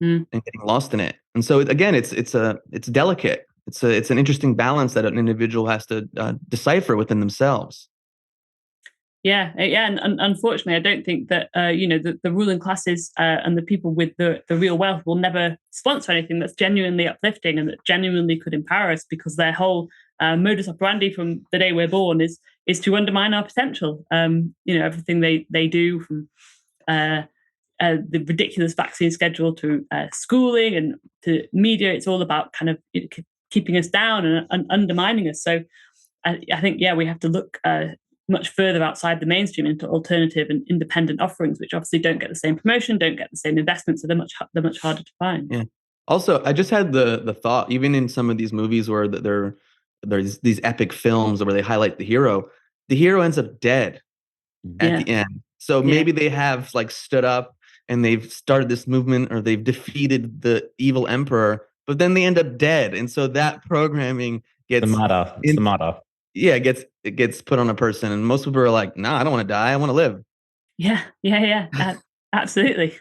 and getting lost in it? And so again, it's delicate. It's an interesting balance that an individual has to decipher within themselves. Yeah, and unfortunately, I don't think that the ruling classes and the people with the real wealth will never sponsor anything that's genuinely uplifting and that genuinely could empower us, because their whole modus operandi from the day we're born is to undermine our potential. Everything they do, from the ridiculous vaccine schedule to schooling and to media, it's all about kind of keeping us down and undermining us. So I think we have to look much further outside the mainstream into alternative and independent offerings, which obviously don't get the same promotion, don't get the same investment, so they're much harder to find. Yeah. Also, I just had the thought, even in some of these movies where there's these epic films where they highlight the hero ends up dead at the end. So maybe they have like stood up and they've started this movement, or they've defeated the evil emperor, but then they end up dead. And so that programming gets the matter. Yeah, it gets put on a person, and most people are like, "Nah, I don't want to die. I want to live." Yeah, absolutely.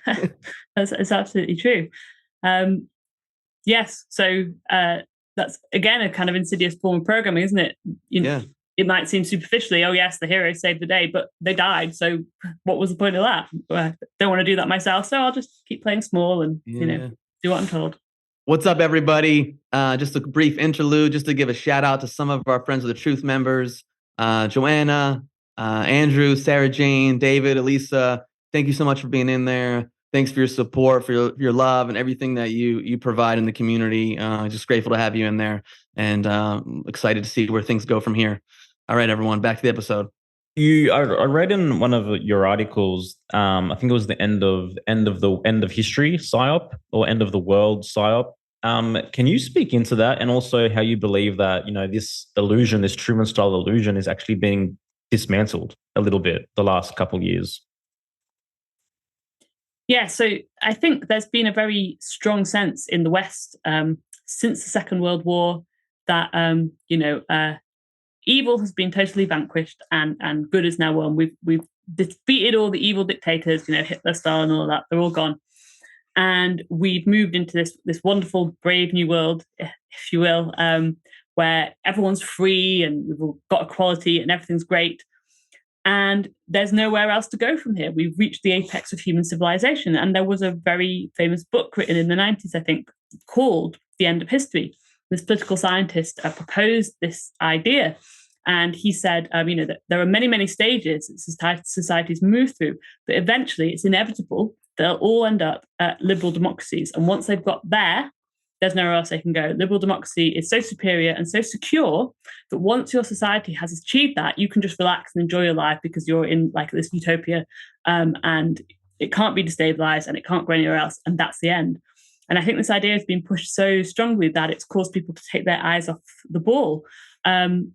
That's absolutely true. Yes, so that's again a kind of insidious form of programming, isn't it? It might seem superficially, oh yes, the hero saved the day, but they died. So what was the point of that? I don't want to do that myself, so I'll just keep playing small and do what I'm told. What's up, everybody? Just a brief interlude, just to give a shout out to some of our Friends of the Truth members, Joanna, Andrew, Sarah Jane, David, Elisa. Thank you so much for being in there. Thanks for your support, for your love, and everything that you provide in the community. Just grateful to have you in there, and excited to see where things go from here. All right, everyone, back to the episode. I read in one of your articles, I think it was the end of history psy-op, or end of the world psy-op. Can you speak into that, and also how you believe that this illusion, this Truman style illusion, is actually being dismantled a little bit the last couple of years? Yeah, so I think there's been a very strong sense in the West since the Second World War that evil has been totally vanquished and good is now won. We've defeated all the evil dictators, Hitler, Stalin, all of that. They're all gone. And we've moved into this wonderful, brave new world, if you will, where everyone's free and we've all got equality and everything's great. And there's nowhere else to go from here. We've reached the apex of human civilization. And there was a very famous book written in the 90s, I think, called The End of History. This political scientist proposed this idea. And he said, that there are many, many stages that societies move through, but eventually it's inevitable they'll all end up at liberal democracies. And once they've got there, there's nowhere else they can go. Liberal democracy is so superior and so secure that once your society has achieved that, you can just relax and enjoy your life because you're in like this utopia, and it can't be destabilized and it can't go anywhere else. And that's the end. And I think this idea has been pushed so strongly that it's caused people to take their eyes off the ball. And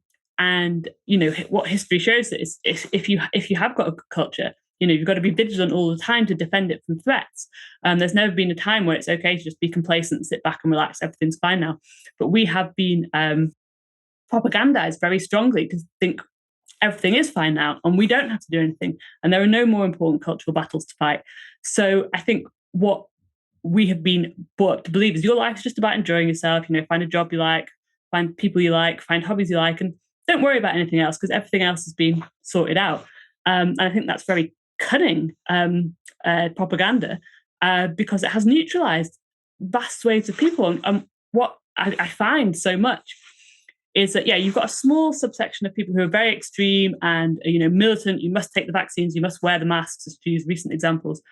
what history shows is if you have got a culture, you've got to be vigilant all the time to defend it from threats. There's never been a time where it's okay to just be complacent, sit back and relax, everything's fine now. But we have been propagandized very strongly to think everything is fine now and we don't have to do anything. And there are no more important cultural battles to fight. So I think what we have been brought up to believe is your life is just about enjoying yourself, find a job you like, find people you like, find hobbies you like, and don't worry about anything else because everything else has been sorted out. And I think that's very cunning propaganda because it has neutralized vast swathes of people. And what I find so much is that, you've got a small subsection of people who are very extreme and, militant. You must take the vaccines, you must wear the masks, to use recent examples.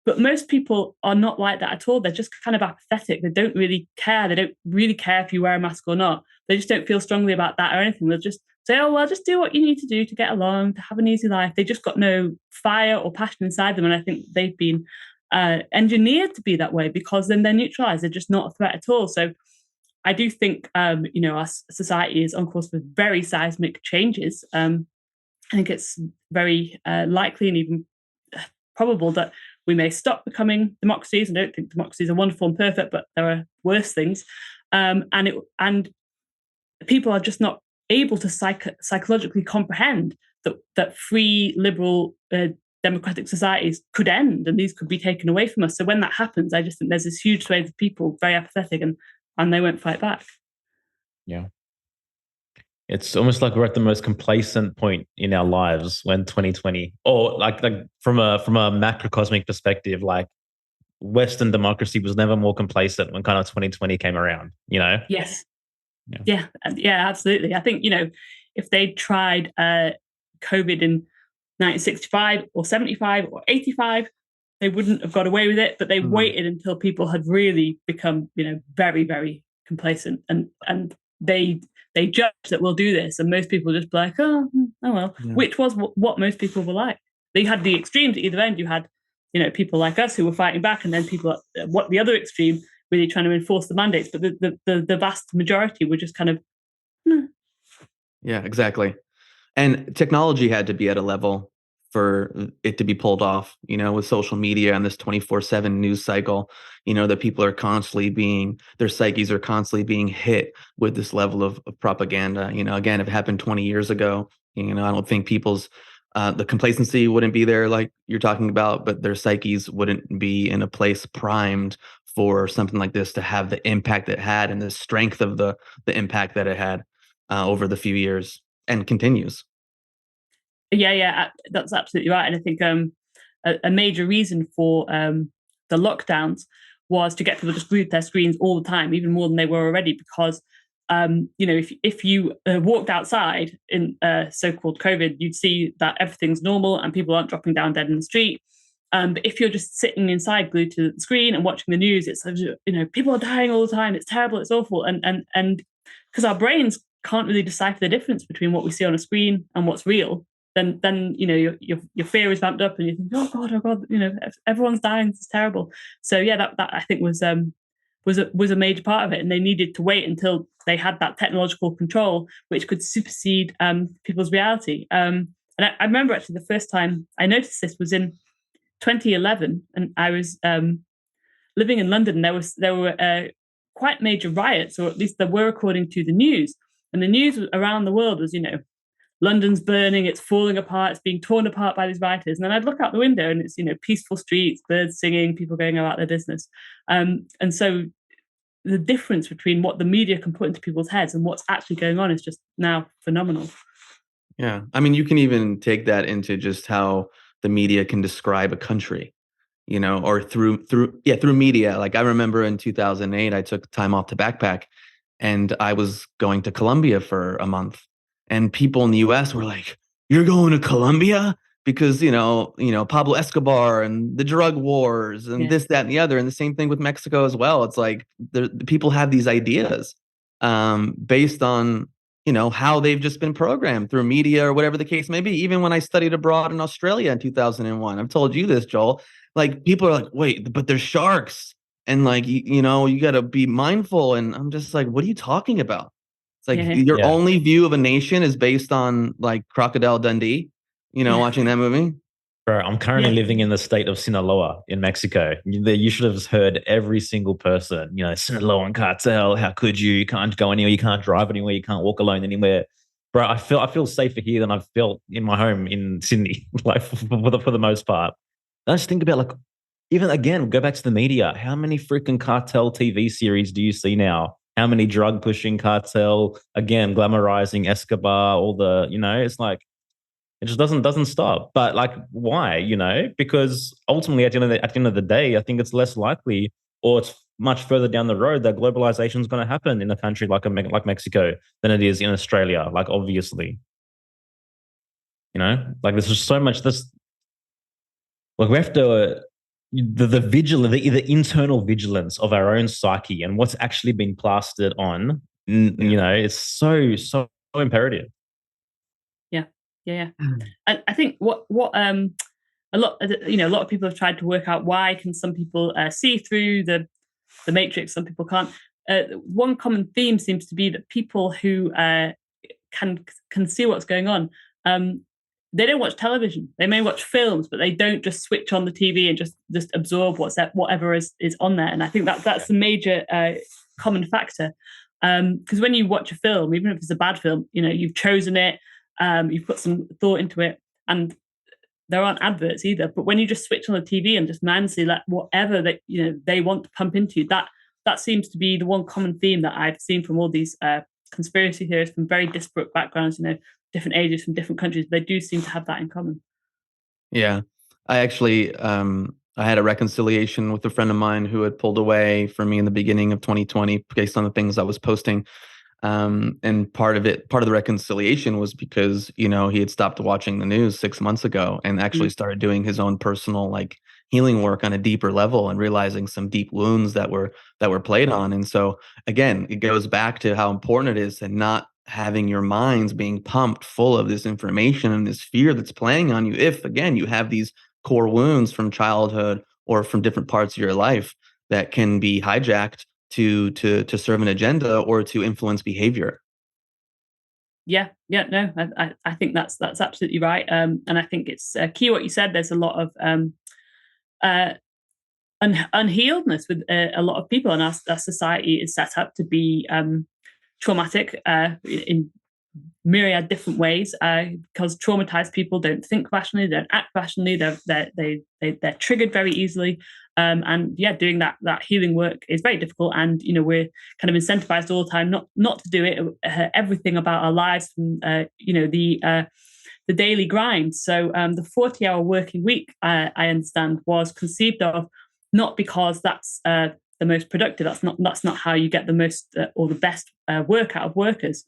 But most people are not like that at all. They're just kind of apathetic. They don't really care. They don't really care if you wear a mask or not. They just don't feel strongly about that or anything. They're just, it's say, oh, well, just do what you need to do to get along, to have an easy life. They just got no fire or passion inside them. And I think they've been engineered to be that way, because then they're neutralized. They're just not a threat at all. So I do think, our society is on course for very seismic changes. I think it's very likely and even probable that we may stop becoming democracies. I don't think democracies are wonderful and perfect, but there are worse things. And people are just not able to psychologically comprehend that free, liberal, democratic societies could end, and these could be taken away from us. So when that happens, I just think there's this huge swathe of people very apathetic, and they won't fight back. Yeah. It's almost like we're at the most complacent point in our lives when 2020, or like from a macrocosmic perspective, like Western democracy was never more complacent when kind of 2020 came around, Yes. Yeah, absolutely. I think, if they tried COVID in 1965 or 75 or 85, they wouldn't have got away with it, but they waited until people had really become, very, very complacent, and they judge that we'll do this, and most people just be like, oh well, which was what most people were like. They had the extremes at either end. You had, people like us who were fighting back, and then people at the other extreme really trying to enforce the mandates. But the vast majority were just kind of, Yeah, exactly. And technology had to be at a level for it to be pulled off, with social media and this 24/7 news cycle, that people are constantly their psyches are constantly being hit with this level of propaganda. Again, if it happened 20 years ago, I don't think people's, the complacency wouldn't be there like you're talking about, but their psyches wouldn't be in a place primed for something like this to have the impact it had and the strength of the impact that it had over the few years and continues. Yeah, that's absolutely right. And I think a major reason for the lockdowns was to get people just glued to their screens all the time, even more than they were already, because if you walked outside in so-called COVID, you'd see that everything's normal and people aren't dropping down dead in the street. But if you're just sitting inside glued to the screen and watching the news, it's people are dying all the time. It's terrible. It's awful. And because our brains can't really decipher the difference between what we see on a screen and what's real, then your fear is ramped up, and you think, oh god, everyone's dying. It's terrible. So yeah, that I think was a major part of it, and they needed to wait until they had that technological control which could supersede people's reality. And I remember actually the first time I noticed this was in 2011, and I was living in London. There were quite major riots, or at least there were according to the news. And the news around the world was, London's burning, it's falling apart, it's being torn apart by these rioters. And then I'd look out the window and it's, peaceful streets, birds singing, people going about their business. And so the difference between what the media can put into people's heads and what's actually going on is just now phenomenal. Yeah. I mean, you can even take that into just how the media can describe a country, or through media. Like I remember in 2008, I took time off to backpack, and I was going to Colombia for a month. And people in the US were like, you're going to Colombia? Because, Pablo Escobar and the drug wars and this, that, and the other. And the same thing with Mexico as well. It's like the people have these ideas based on, how they've just been programmed through media or whatever the case may be. Even when I studied abroad in Australia in 2001, I've told you this, Joel, like people are like, wait, but there's sharks. And like, you got to be mindful. And I'm just like, what are you talking about? It's like your only view of a nation is based on like Crocodile Dundee, watching that movie. Bro, I'm currently living in the state of Sinaloa in Mexico. You should have heard every single person, Sinaloan cartel, how could you? You can't go anywhere, you can't drive anywhere, you can't walk alone anywhere. Bro, I feel safer here than I've felt in my home in Sydney, like for the most part. I just think about like, even again, go back to the media. How many freaking cartel TV series do you see now? How many drug pushing cartel, again, glamorizing Escobar, all the, it's like, it just doesn't stop. But like, why? Because ultimately at the end of the day, I think it's less likely, or it's much further down the road, that globalization is going to happen in a country like Mexico than it is in Australia. Like, obviously, like there's just so much like we have to the vigilance, the internal vigilance of our own psyche and what's actually been plastered on. It's so imperative. Yeah. And I think what a lot of people have tried to work out why can some people see through the matrix, some people can't. One common theme seems to be that people who can see what's going on, they don't watch television. They may watch films, but they don't just switch on the TV and just absorb whatever is on there. And I think that's the major common factor. Because when you watch a film, even if it's a bad film, you've chosen it, you've put some thought into it, and there aren't adverts either. But when you just switch on the TV and just mindlessly let whatever that they want to pump into you, that seems to be the one common theme that I've seen from all these conspiracy theorists from very disparate backgrounds, different ages from different countries. They do seem to have that in common. Yeah, I actually I had a reconciliation with a friend of mine who had pulled away from me in the beginning of 2020 based on the things I was posting. And part of the reconciliation was because, he had stopped watching the news 6 months ago and actually started doing his own personal healing work on a deeper level and realizing some deep wounds that were played on. And so again, it goes back to how important it is to not having your minds being pumped full of this information and this fear that's playing on you. If again, you have these core wounds from childhood or from different parts of your life that can be hijacked to serve an agenda or to influence behavior. No, I think that's absolutely right. And I think it's key what you said. There's a lot of unhealedness with a lot of people, and our society is set up to be traumatic in myriad different ways, because traumatized people don't think rationally, they don't act rationally, they're triggered very easily, and doing that healing work is very difficult. And we're kind of incentivized all the time not to do it. Everything about our lives, from the daily grind. So the 40-hour working week, I understand, was conceived of not because that's the most productive. That's not how you get the most or the best work out of workers.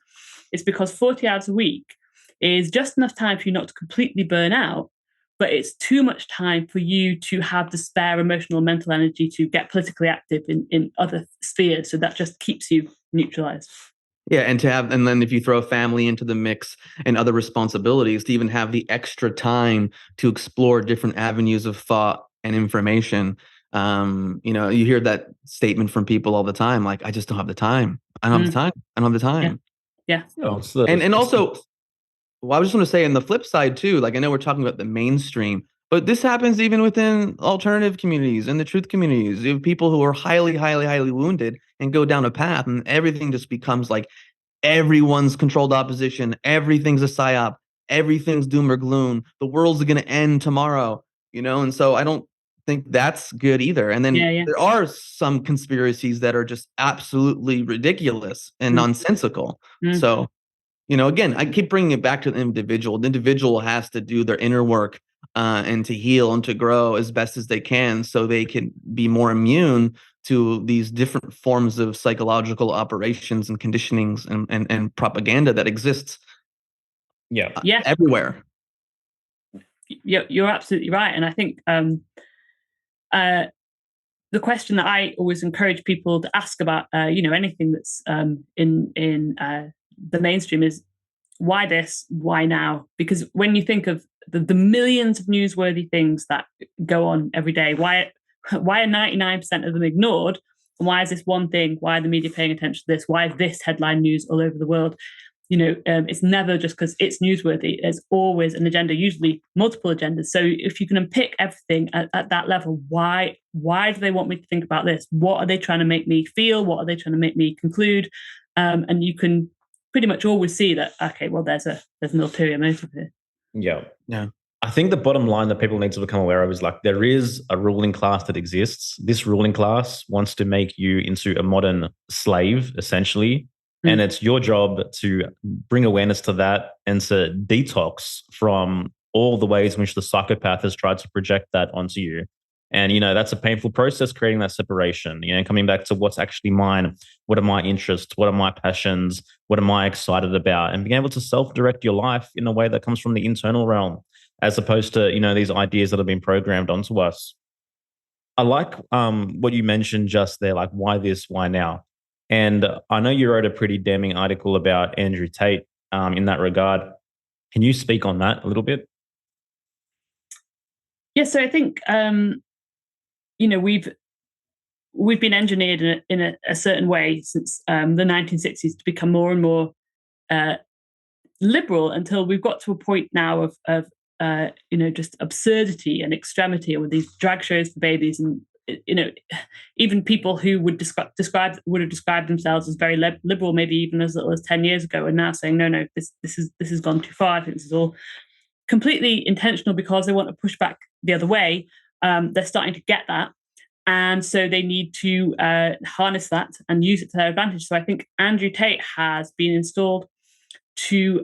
It's because 40 hours a week is just enough time for you not to completely burn out, but it's too much time for you to have the spare emotional and mental energy to get politically active in other spheres. So that just keeps you neutralized. Yeah, and then if you throw family into the mix and other responsibilities, to even have the extra time to explore different avenues of thought and information. You hear that statement from people all the time, like, I just don't have the time. I don't have the time. I don't have the time. Yeah. And also, well, I just want to say, on the flip side too, I know we're talking about the mainstream, but this happens even within alternative communities and the truth communities. You have people who are highly, highly, highly wounded and go down a path, and everything just becomes like everyone's controlled opposition. Everything's a psy-op. Everything's doom or gloom. The world's going to end tomorrow, And so I don't think that's good either. And then there are some conspiracies that are just absolutely ridiculous and nonsensical. So, again, I keep bringing it back to the individual. The individual has to do their inner work and to heal and to grow as best as they can, so they can be more immune to these different forms of psychological operations and conditionings and propaganda that exists everywhere. You're absolutely right. And I think the question that I always encourage people to ask about, anything that's in the mainstream is, why this? Why now? Because when you think of the millions of newsworthy things that go on every day, why are 99% of them ignored? And why is this one thing? Why are the media paying attention to this? Why is this headline news all over the world? It's never just because it's newsworthy. There's always an agenda, usually multiple agendas. So if you can unpick everything at that level, why do they want me to think about this? What are they trying to make me feel? What are they trying to make me conclude? And you can pretty much always see that, okay, well, there's an ulterior motive here. Yeah. I think the bottom line that people need to become aware of is, there is a ruling class that exists. This ruling class wants to make you into a modern slave, essentially. And it's your job to bring awareness to that and to detox from all the ways in which the psychopath has tried to project that onto you. And, that's a painful process, creating that separation, coming back to what's actually mine. What are my interests? What are my passions? What am I excited about? And being able to self-direct your life in a way that comes from the internal realm, as opposed to, these ideas that have been programmed onto us. I like what you mentioned just there, why this, why now? And I know you wrote a pretty damning article about Andrew Tate in that regard. Can you speak on that a little bit? Yeah, so I think we've been engineered in a certain way since the 1960s to become more and more liberal, until we've got to a point now of just absurdity and extremity with these drag shows for babies. And even people who would would have described themselves as very liberal, maybe even as little as 10 years ago, are now saying no, this has gone too far. I think this is all completely intentional because they want to push back the other way. They're starting to get that, and so they need to harness that and use it to their advantage. So I think Andrew Tate has been installed to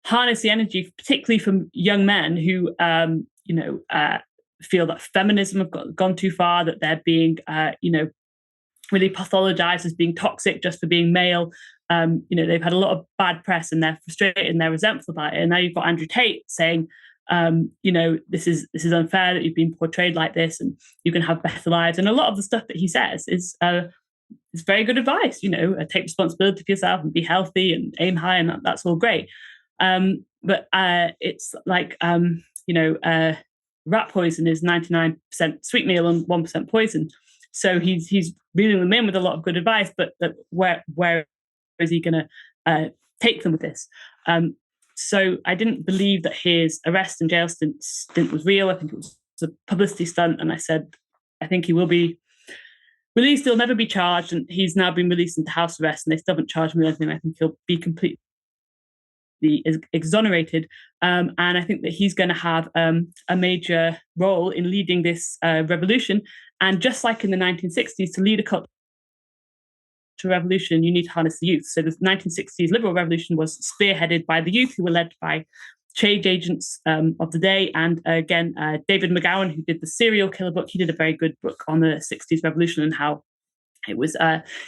harness the energy, particularly from young men who feel that feminism have gone too far, that they're being really pathologized as being toxic just for being male. They've had a lot of bad press and they're frustrated and they're resentful about it. And now you've got Andrew Tate saying, this is unfair that you've been portrayed like this, and you can have better lives. And a lot of the stuff that he says is very good advice. Take responsibility for yourself and be healthy and aim high, and that's all great. But it's like rat poison is 99% sweet meal and 1% poison. So he's reeling them in with a lot of good advice, but where is he going to take them with this? So I didn't believe that his arrest and jail stint was real. I think it was a publicity stunt. And I said, I think he will be released. He'll never be charged. And he's now been released into house arrest, and they still haven't charged him with anything. I think he'll be completely exonerated. And I think that he's going to have a major role in leading this revolution. And just like in the 1960s, to lead a culture revolution, you need to harness the youth. So the 1960s liberal revolution was spearheaded by the youth, who were led by change agents of the day. And again, David McGowan, who did the serial killer book, he did a very good book on the 60s revolution and how it was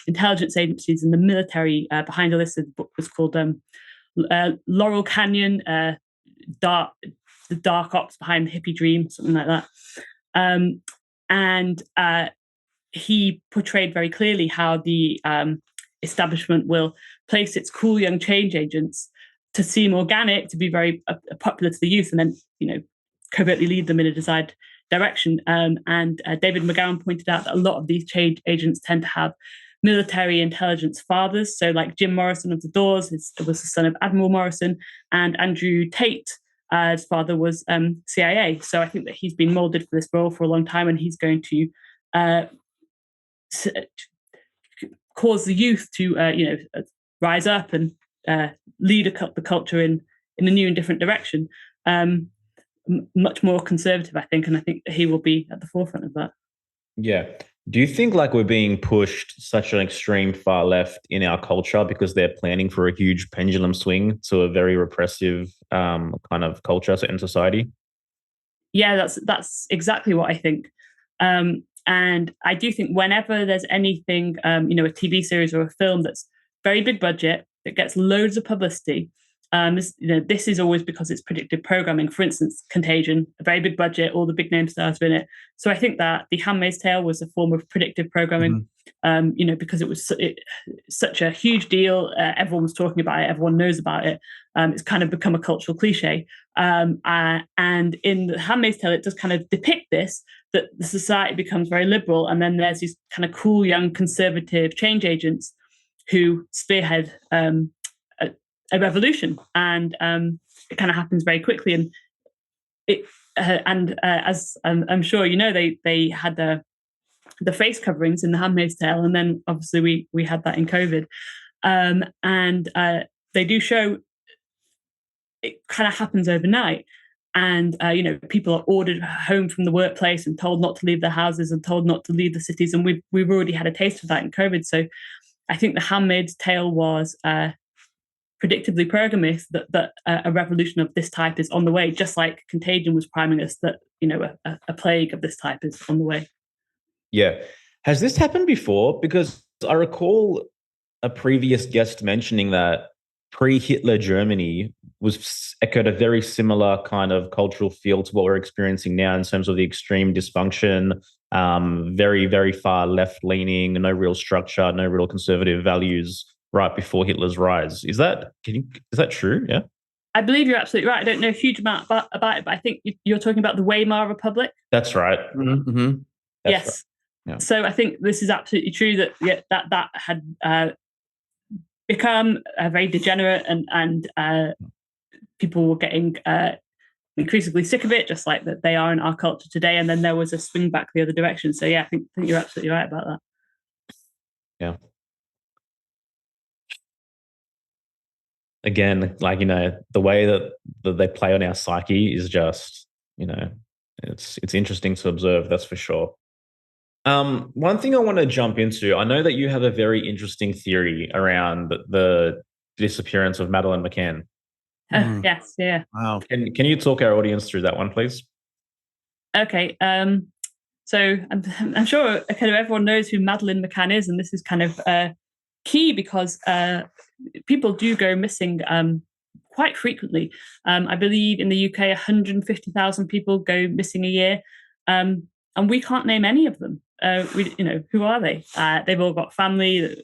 intelligence agencies and the military behind all this. The book was called Laurel Canyon, the dark ops behind the hippie dream, something like that. And he portrayed very clearly how the establishment will place its cool young change agents to seem organic, to be very popular to the youth, and then covertly lead them in a desired direction. And David McGowan pointed out that a lot of these change agents tend to have military intelligence fathers. So like Jim Morrison of the Doors was the son of Admiral Morrison, and Andrew Tate, his father was CIA. So I think that he's been molded for this role for a long time, and he's going to cause the youth to rise up and lead the culture in a new and different direction, much more conservative, I think, and I think he will be at the forefront of that. Yeah. Do you think like we're being pushed such an extreme far left in our culture because they're planning for a huge pendulum swing to a very repressive kind of culture in society? Yeah, that's exactly what I think. And I do think whenever there's anything, a TV series or a film that's very big budget, that gets loads of publicity, this is always because it's predictive programming. For instance, Contagion, a very big budget, all the big name stars are in it. So I think that The Handmaid's Tale was a form of predictive programming, because it was such a huge deal. Everyone was talking about it. Everyone knows about it. It's kind of become a cultural cliche. And in The Handmaid's Tale, it does kind of depict this, that the society becomes very liberal. And then there's these kind of cool, young, conservative change agents who spearhead a revolution, and it kind of happens very quickly. And as I'm sure you know, they had the face coverings in The Handmaid's Tale, and then obviously we had that in COVID, and they do show it kind of happens overnight. And people are ordered home from the workplace and told not to leave their houses and told not to leave the cities, and we've already had a taste of that in COVID. So I think The Handmaid's Tale was predictably programming that a revolution of this type is on the way, just like Contagion was priming us that a plague of this type is on the way. Yeah. Has this happened before? Because I recall a previous guest mentioning that pre-Hitler Germany echoed a very similar kind of cultural feel to what we're experiencing now in terms of the extreme dysfunction, very, very far left-leaning, no real structure, no real conservative values right before Hitler's rise. Is that true? Yeah. I believe you're absolutely right. I don't know a huge amount about it, but I think you're talking about the Weimar Republic. That's right. Mm-hmm. That's Yes. right. Yeah. So I think this is absolutely true that had become very degenerate, and people were getting increasingly sick of it, just like that they are in our culture today. And then there was a swing back the other direction. So yeah, I think you're absolutely right about that. Yeah. Again, like, the way that they play on our psyche is just, it's interesting to observe, that's for sure. One thing I want to jump into, I know that you have a very interesting theory around the disappearance of Madeleine McCann. Yes, yeah. Wow. Can you talk our audience through that one, please? Okay. So I'm sure kind of everyone knows who Madeleine McCann is, and this is kind of key because people do go missing quite frequently. I believe in the UK, 150,000 people go missing a year, and we can't name any of them. Who are they? They've all got family,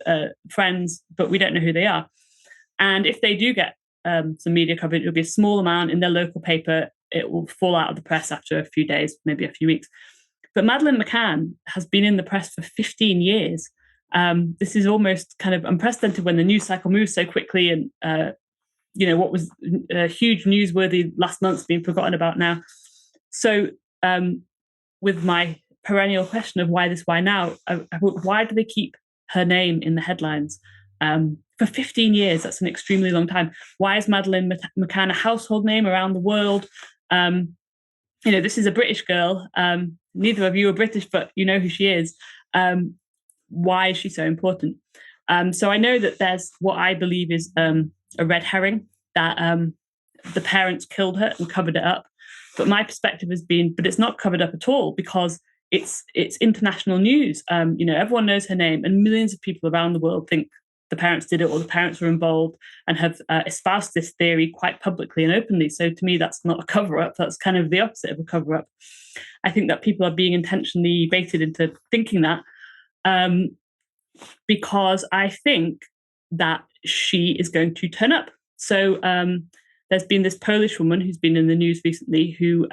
friends, but we don't know who they are. And if they do get some media coverage, it'll be a small amount in their local paper. It will fall out of the press after a few days, maybe a few weeks. But Madeleine McCann has been in the press for 15 years. This is almost kind of unprecedented when the news cycle moves so quickly, and what was a huge newsworthy last month's being forgotten about now. So with my perennial question of why this, why now, why do they keep her name in the headlines? For 15 years, that's an extremely long time. Why is Madeleine McCann a household name around the world? This is a British girl. Neither of you are British, but you know who she is. Why is she so important? So I know that there's what I believe is a red herring, that the parents killed her and covered it up. But my perspective has been, but it's not covered up at all, because it's international news. Everyone knows her name, and millions of people around the world think the parents did it, or the parents were involved, and have espoused this theory quite publicly and openly. So to me, that's not a cover-up. That's kind of the opposite of a cover-up. I think that people are being intentionally baited into thinking that, because I think that she is going to turn up. So there's been this Polish woman who's been in the news recently who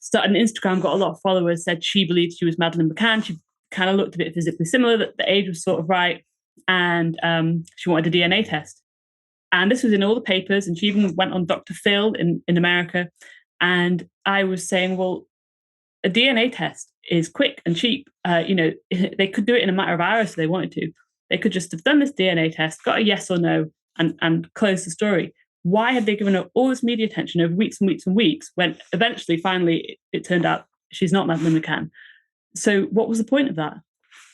started an Instagram, got a lot of followers, said she believed she was Madeleine McCann. She kind of looked a bit physically similar, that the age was sort of right, and she wanted a DNA test. And this was in all the papers, and she even went on Dr. Phil in America. And I was saying, well, a DNA test is quick and cheap. They could do it in a matter of hours if they wanted to. They could just have done this DNA test, got a yes or no, and closed the story. Why had they given her all this media attention over weeks and weeks and weeks, when eventually, finally, it turned out she's not Madeleine McCann? So what was the point of that?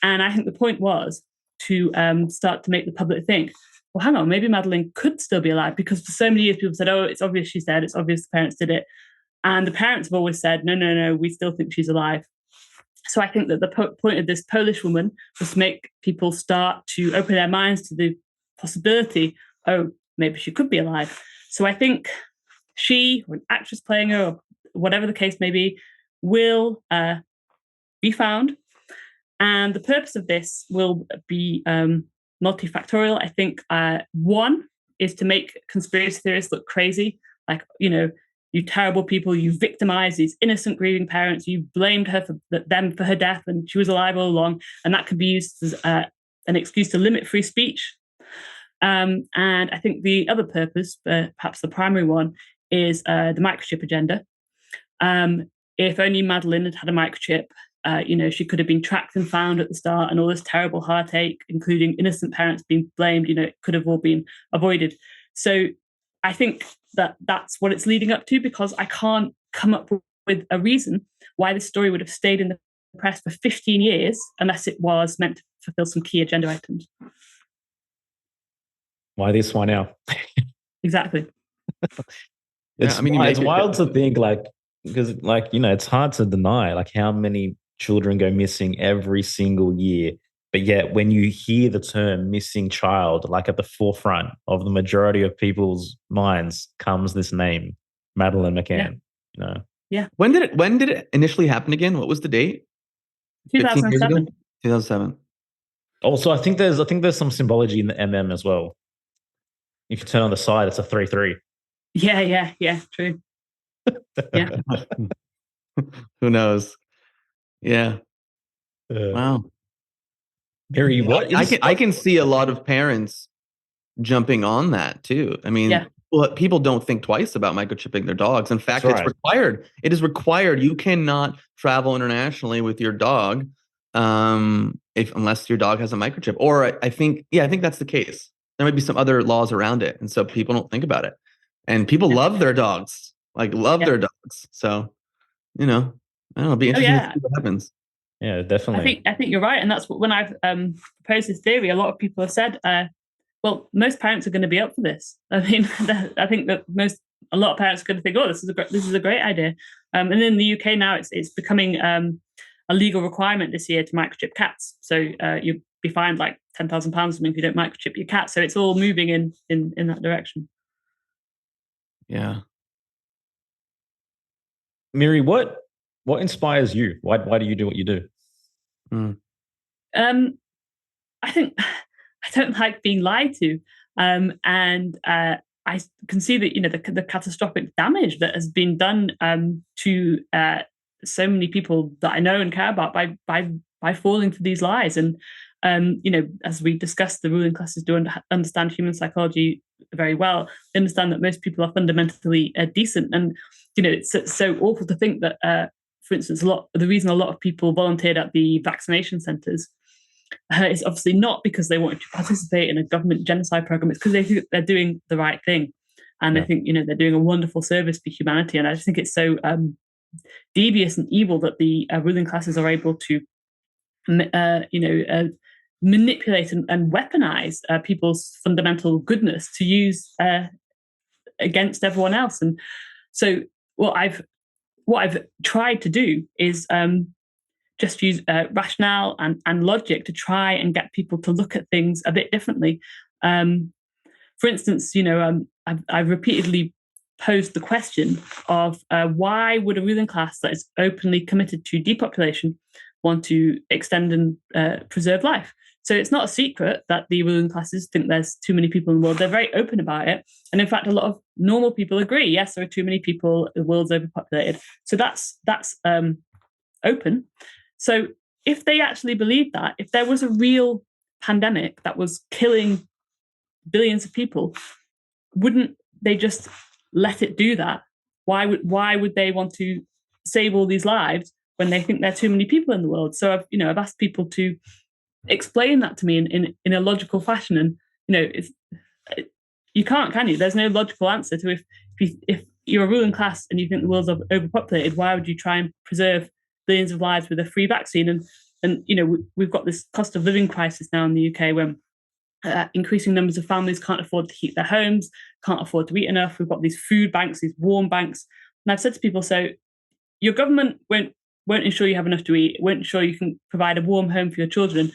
And I think the point was to start to make the public think, well, hang on, maybe Madeleine could still be alive, because for so many years people said, oh, it's obvious she's dead, it's obvious the parents did it. And the parents have always said, no, we still think she's alive. So I think that the point of this Polish woman was to make people start to open their minds to the possibility, oh, maybe she could be alive. So I think she, or an actress playing her, or whatever the case may be, will be found. And the purpose of this will be multifactorial. I think one is to make conspiracy theorists look crazy. Like, you terrible people, you victimized these innocent grieving parents, you blamed her for her death, and she was alive all along. And that could be used as an excuse to limit free speech. And I think the other purpose, perhaps the primary one, is the microchip agenda. If only Madeleine had a microchip, she could have been tracked and found at the start, and all this terrible heartache, including innocent parents being blamed, it could have all been avoided. So I think that that's what it's leading up to, because I can't come up with a reason why this story would have stayed in the press for 15 years unless it was meant to fulfill some key agenda items. Why this one now? Exactly. It's wild to think, because it's hard to deny how many children go missing every single year. But yet when you hear the term missing child, at the forefront of the majority of people's minds comes this name, Madeleine McCann. Yeah. When did it initially happen again? What was the date? 2007. 2007. Also, I think there's some symbology in the MM as well. If you turn on the side, it's a 3-3. Yeah, true. Yeah. Who knows? Yeah. Wow. Miri, what I can see a lot of parents jumping on that too. I mean, Yeah. people don't think twice about microchipping their dogs. In fact, That's it's right. required. It is required. You cannot travel internationally with your dog unless your dog has a microchip. Or I think that's the case. There might be some other laws around it, and so people don't think about it. And people love their dogs, their dogs. So, I don't know. It'll be interesting to see what happens. Yeah, definitely. I think you're right, and that's what, when I've proposed this theory, a lot of people have said, well, most parents are going to be up for this. I mean, I think that a lot of parents are going to think, oh, this is a great idea. And in the UK now, it's becoming a legal requirement this year to microchip cats. So you'll be fined like £10,000 if you don't microchip your cat. So it's all moving in that direction. Yeah. Miri, what inspires you? Why do you do what you do? I think I don't like being lied to, and I can see that the catastrophic damage that has been done to so many people that I know and care about by falling for these lies. And as we discussed, the ruling classes do understand human psychology very well. They understand that most people are fundamentally decent, and it's so awful to think that, for instance, the reason a lot of people volunteered at the vaccination centres is obviously not because they wanted to participate in a government genocide program. It's because they think they're doing the right thing, and they think they're doing a wonderful service for humanity. And I just think it's so devious and evil that the ruling classes are able to manipulate and weaponize people's fundamental goodness to use against everyone else. And so what I've tried to do is just use rationale and logic to try and get people to look at things a bit differently. For instance, I've repeatedly posed the question of why would a ruling class that is openly committed to depopulation want to extend and preserve life? So it's not a secret that the ruling classes think there's too many people in the world. They're very open about it. And in fact, a lot of normal people agree, yes, there are too many people, the world's overpopulated. So that's open. So if they actually believed that, if there was a real pandemic that was killing billions of people, wouldn't they just let it do that? Why would they want to save all these lives when they think there are too many people in the world? So I've asked people to explain that to me in a logical fashion, and you can't, can you? There's no logical answer to if you're a ruling class and you think the world's overpopulated, why would you try and preserve billions of lives with a free vaccine? And we've got this cost of living crisis now in the UK when increasing numbers of families can't afford to heat their homes, can't afford to eat enough. We've got these food banks, these warm banks. And I've said to people, so your government won't ensure you have enough to eat, won't ensure you can provide a warm home for your children.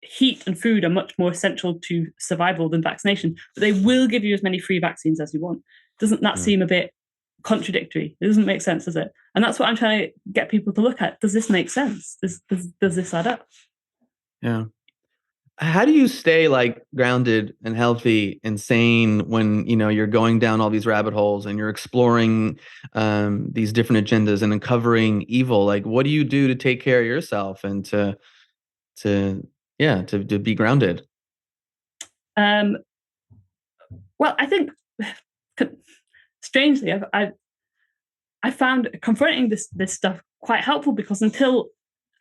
Heat and food are much more essential to survival than vaccination, but they will give you as many free vaccines as you want. Doesn't that seem a bit contradictory? It doesn't make sense, does it? And that's what I'm trying to get people to look at. Does this make sense? Does this add up? Yeah. How do you stay grounded and healthy and sane when you're going down all these rabbit holes and you're exploring these different agendas and uncovering evil? What do you do to take care of yourself and to be grounded? Well, I think strangely, I found confronting this stuff quite helpful, because until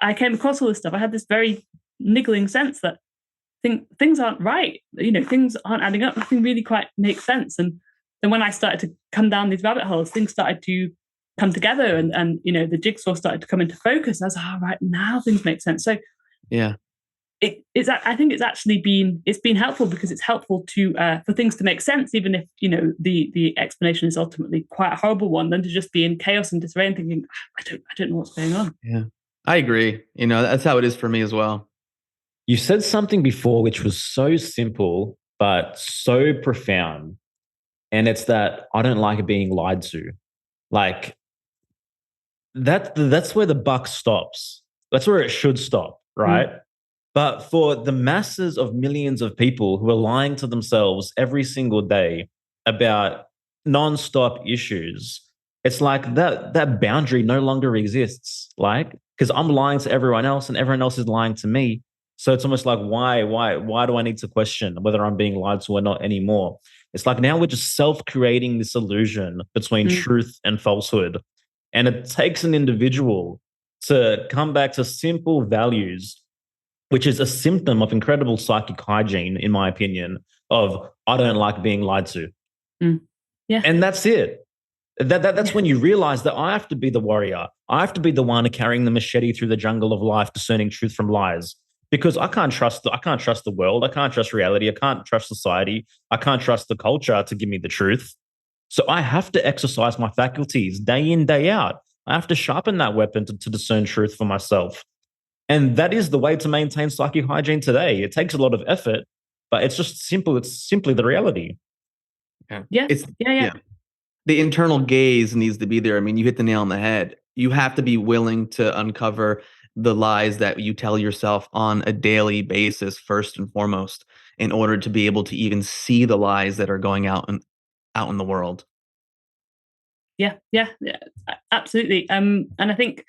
I came across all this stuff, I had this very niggling sense that things aren't right. Things aren't adding up. Nothing really quite makes sense. And then when I started to come down these rabbit holes, things started to come together, and the jigsaw started to come into focus. And I was like, right, now things make sense. So yeah, I think it's been helpful, because it's helpful to for things to make sense, even if the explanation is ultimately quite a horrible one, than to just be in chaos and disarray and thinking, I don't know what's going on. Yeah, I agree. That's how it is for me as well. You said something before which was so simple but so profound, and it's that I don't like being lied to. That's where the buck stops. That's where it should stop, right? But for the masses of millions of people who are lying to themselves every single day about non-stop issues, it's like that boundary no longer exists. Like, because I'm lying to everyone else and everyone else is lying to me. So it's almost like, why do I need to question whether I'm being lied to or not anymore? It's like now we're just self-creating this illusion between truth and falsehood. And it takes an individual to come back to simple values, which is a symptom of incredible psychic hygiene, in my opinion, of I don't like being lied to. Yeah. And that's it. That's when you realize that I have to be the warrior. I have to be the one carrying the machete through the jungle of life, discerning truth from lies. Because I can't trust the world. I can't trust reality. I can't trust society. I can't trust the culture to give me the truth. So I have to exercise my faculties day in, day out. I have to sharpen that weapon to discern truth for myself. And that is the way to maintain psychic hygiene today. It takes a lot of effort, but it's just simple. It's simply the reality. Yeah. The internal gaze needs to be there. I mean, you hit the nail on the head. You have to be willing to uncover the lies that you tell yourself on a daily basis, first and foremost, in order to be able to even see the lies that are going out in the world. Yeah, absolutely. And I think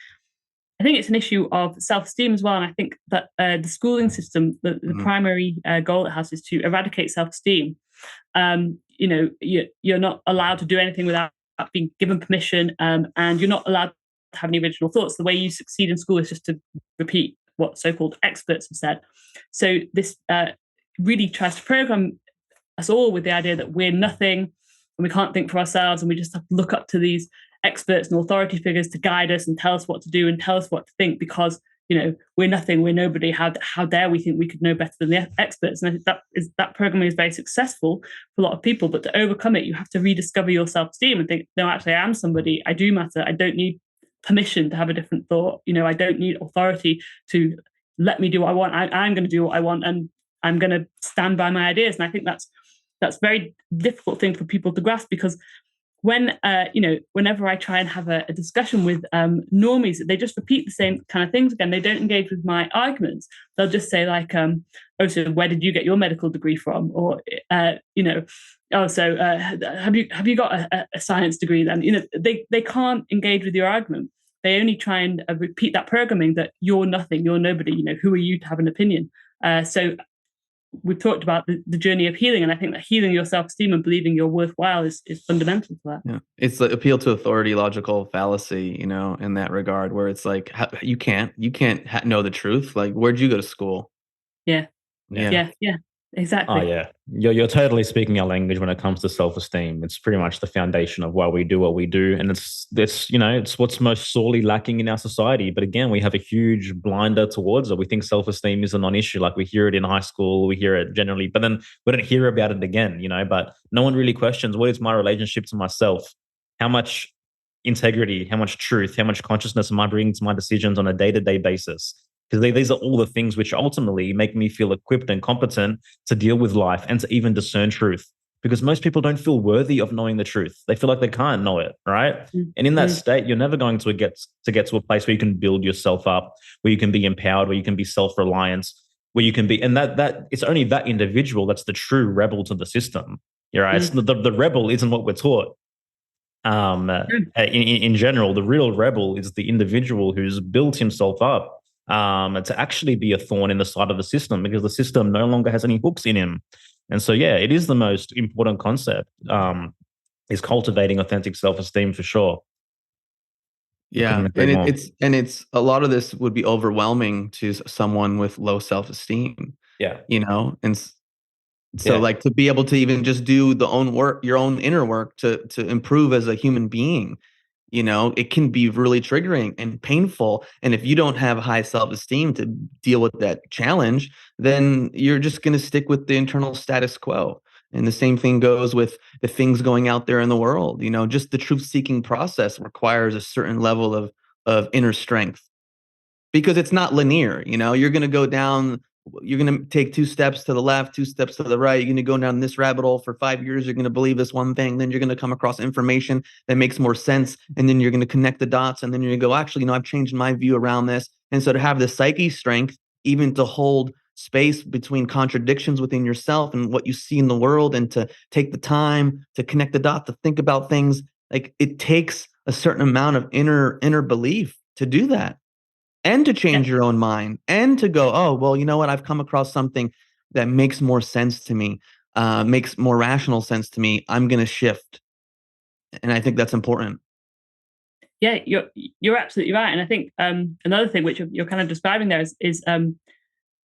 it's an issue of self-esteem as well. And I think that the schooling system, the primary goal it has is to eradicate self-esteem. You're not allowed to do anything without being given permission, and you're not allowed to have any original thoughts. The way you succeed in school is just to repeat what so-called experts have said. So this really tries to program us all with the idea that we're nothing and we can't think for ourselves, and we just have to look up to these experts and authority figures to guide us and tell us what to do and tell us what to think, because we're nothing, we're nobody. How dare we think we could know better than the experts? And I think that programming is very successful for a lot of people. But to overcome it, you have to rediscover your self-esteem and think, no, actually, I am somebody. I do matter. I don't need permission to have a different thought. I don't need authority to let me do what I want. I'm going to do what I want, and I'm going to stand by my ideas. And I think that's a very difficult thing for people to grasp, because whenever I try and have a discussion with normies, they just repeat the same kind of things again. They don't engage with my arguments. They'll just say like, "Oh, so where did you get your medical degree from?" Or, "Oh, so have you got a science degree?" Then they can't engage with your argument. They only try and repeat that programming that you're nothing, you're nobody. Who are you to have an opinion? So we've talked about the journey of healing, and I think that healing your self-esteem and believing you're worthwhile is fundamental to that. Yeah, it's the appeal to authority logical fallacy, in that regard, where it's like, you can't know the truth. Like, where'd you go to school? Yeah. Exactly. Oh yeah, you're totally speaking our language when it comes to self-esteem. It's pretty much the foundation of why we do what we do, and it's what's most sorely lacking in our society. But again, we have a huge blinder towards it. We think self-esteem is a non-issue. Like, we hear it in high school, we hear it generally, but then we don't hear about it again. But no one really questions, what is my relationship to myself? How much integrity, how much truth, how much consciousness am I bringing to my decisions on a day-to-day basis? Because these are all the things which ultimately make me feel equipped and competent to deal with life and to even discern truth. Because most people don't feel worthy of knowing the truth. They feel like they can't know it, right? And in that state, you're never going to get to a place where you can build yourself up, where you can be empowered, where you can be self-reliant, where you can be, and that it's only that individual that's the true rebel to the system. Right? It's the rebel isn't what we're taught. In general, the real rebel is the individual who's built himself up to actually be a thorn in the side of the system, because the system no longer has any hooks in him. And so, yeah, it is the most important concept, is cultivating authentic self-esteem for sure. Yeah, and it's a lot of this would be overwhelming to someone with low self-esteem. Yeah, and so like to be able to even just do your own inner work to improve as a human being. It can be really triggering and painful. And if you don't have high self-esteem to deal with that challenge, then you're just going to stick with the internal status quo. And the same thing goes with the things going out there in the world. Just the truth-seeking process requires a certain level of inner strength, because it's not linear. You're going to go down. You're going to take 2 steps to the left, 2 steps to the right. You're going to go down this rabbit hole for 5 years. You're going to believe this one thing. Then you're going to come across information that makes more sense. And then you're going to connect the dots. And then you're going to go, actually, I've changed my view around this. And so to have the psyche strength, even to hold space between contradictions within yourself and what you see in the world, and to take the time to connect the dots, to think about things, like it takes a certain amount of inner belief to do that, and to change your own mind, and to go, oh, well, you know what? I've come across something that makes more sense to me, makes more rational sense to me. I'm going to shift. And I think that's important. Yeah, you're absolutely right. And I think another thing which you're kind of describing there is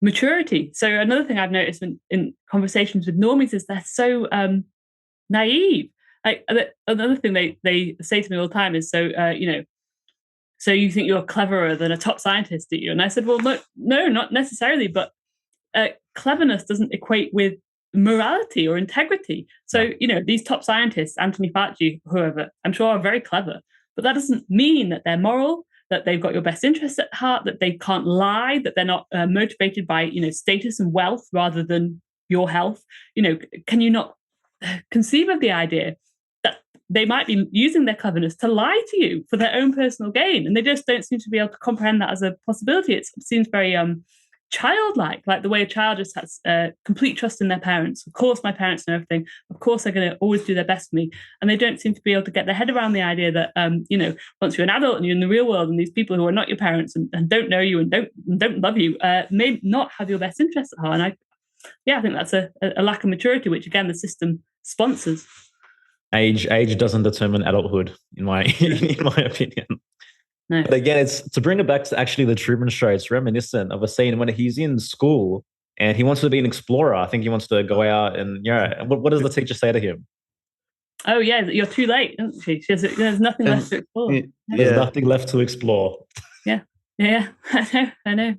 maturity. So another thing I've noticed in conversations with normies is they're so naive. Like another thing they say to me all the time is, so so you think you're cleverer than a top scientist, do you? And I said, well, no, not necessarily, but cleverness doesn't equate with morality or integrity. So, these top scientists, Anthony Fauci, whoever, I'm sure are very clever, but that doesn't mean that they're moral, that they've got your best interests at heart, that they can't lie, that they're not motivated by, status and wealth rather than your health. Can you not conceive of the idea that they might be using their cleverness to lie to you for their own personal gain? And they just don't seem to be able to comprehend that as a possibility. It seems very childlike, like the way a child just has complete trust in their parents. Of course, my parents know everything. Of course, they're going to always do their best for me. And they don't seem to be able to get their head around the idea that, once you're an adult and you're in the real world, and these people who are not your parents and don't know you and don't love you, may not have your best interests at heart. And I think that's a lack of maturity, which again the system sponsors. Age doesn't determine adulthood, in my opinion. No. But again, it's to bring it back to actually the Truman Show. It's reminiscent of a scene when he's in school and he wants to be an explorer. I think he wants to go out and what does the teacher say to him? Oh yeah, you're too late, isn't she? She says, there's nothing left to explore. There's nothing left to explore. Yeah. I know.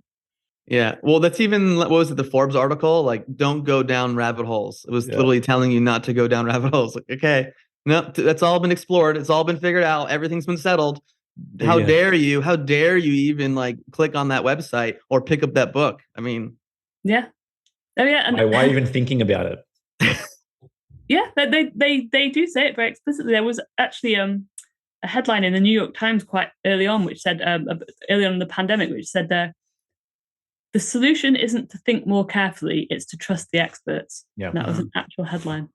Yeah. Well, that's even, what was it, the Forbes article? Like, don't go down rabbit holes. It was literally telling you not to go down rabbit holes. Like, okay, no, that's all been explored. It's all been figured out. Everything's been settled. How dare you even like click on that website or pick up that book? I mean, yeah. Oh yeah. And why even thinking about it? Yeah, they do say it very explicitly. There was actually a headline in the New York Times quite early on, which said early on in the pandemic, which said the solution isn't to think more carefully; it's to trust the experts. Yeah, and that was an actual headline.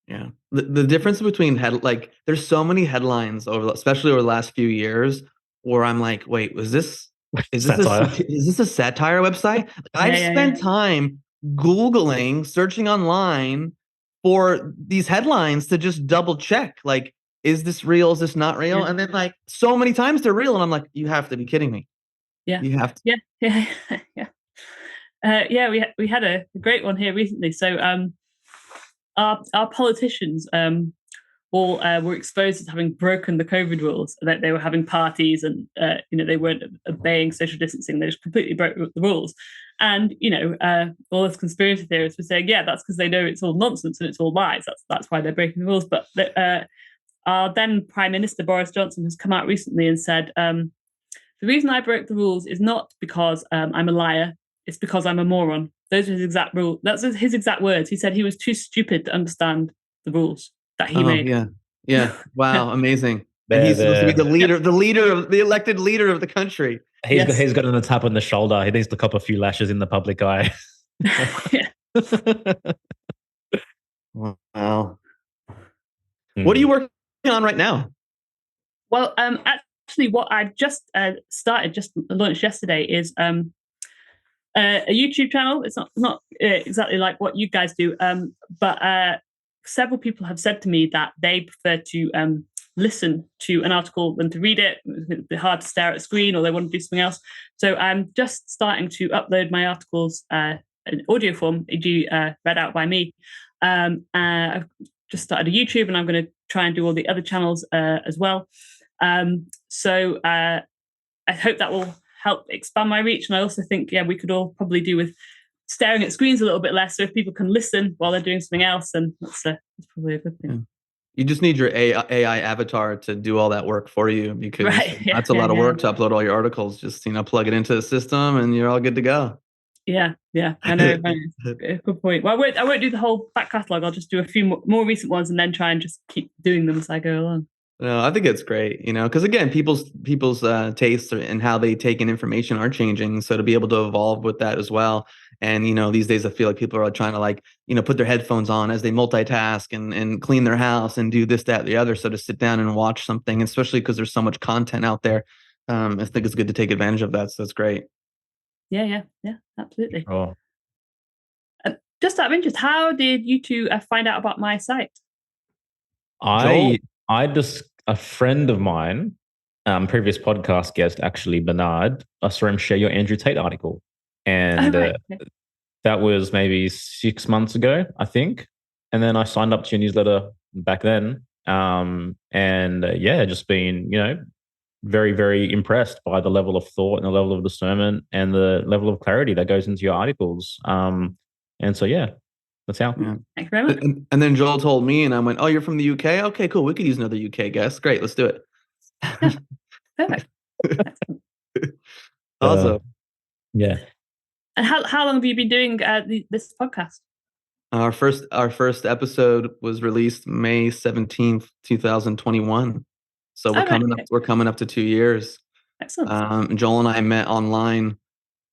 Yeah, the difference between there's so many headlines especially over the last few years, where I'm like, wait, is this a satire website? I've spent time Googling, searching online for these headlines to just double check, like, is this real? Is this not real? And then like so many times they're real, and I'm like, you have to be kidding me. Yeah, you have to. We had a great one here recently. So our politicians all were exposed as having broken the COVID rules. That they were having parties and they weren't obeying social distancing. They just completely broke the rules. And all those conspiracy theorists were saying, yeah, that's because they know it's all nonsense and it's all lies. That's why they're breaking the rules. But our then Prime Minister Boris Johnson has come out recently and said, the reason I broke the rules is not because I'm a liar. It's because I'm a moron. Those are his exact rules. That's his exact words. He said he was too stupid to understand the rules that he made. Yeah. Wow. Amazing. And he's supposed to be the elected leader of the country. He's got a tap on the shoulder. He needs to cop a few lashes in the public eye. Wow. What are you working on right now? Well, actually, what I've just launched yesterday is a YouTube channel. It's not exactly like what you guys do, but several people have said to me that they prefer to listen to an article than to read it. It's hard to stare at a screen, or they want to do something else. So I'm just starting to upload my articles in audio form, e.g. read out by me. I've just started a YouTube, and I'm going to try and do all the other channels as well. So I hope that will help expand my reach. And I also think, we could all probably do with staring at screens a little bit less. So if people can listen while they're doing something else, then that's probably a good thing. Yeah. You just need your AI avatar to do all that work for you, because that's a lot of work to upload all your articles. Just, plug it into the system and you're all good to go. Yeah, I know. Good point. Well, I won't do the whole back catalogue. I'll just do a few more recent ones and then try and just keep doing them as I go along. No, I think it's great, because again, people's tastes and how they take in information are changing. So to be able to evolve with that as well, and these days I feel like people are trying to put their headphones on as they multitask and clean their house and do this, that, the other. So to sit down and watch something, especially because there's so much content out there, I think it's good to take advantage of that. So that's great. Yeah, absolutely. Oh, Just out of interest, how did you two find out about my site? I just a friend of mine, previous podcast guest, actually Bernard, I saw him share your Andrew Tate article, and Okay. that was maybe 6 months ago, I think. And then I signed up to your newsletter back then, just been very, very impressed by the level of thought and the level of discernment and the level of clarity that goes into your articles. That's how. Yeah. Thank you very much. And then Joel told me, and I went, "Oh, you're from the UK? Okay, cool. We could use another UK guest. Great, let's do it." Perfect. Awesome. Yeah. And how long have you been doing this podcast? Our first episode was released May 17th, 2021. So we're coming up to 2 years. Excellent. Joel and I met online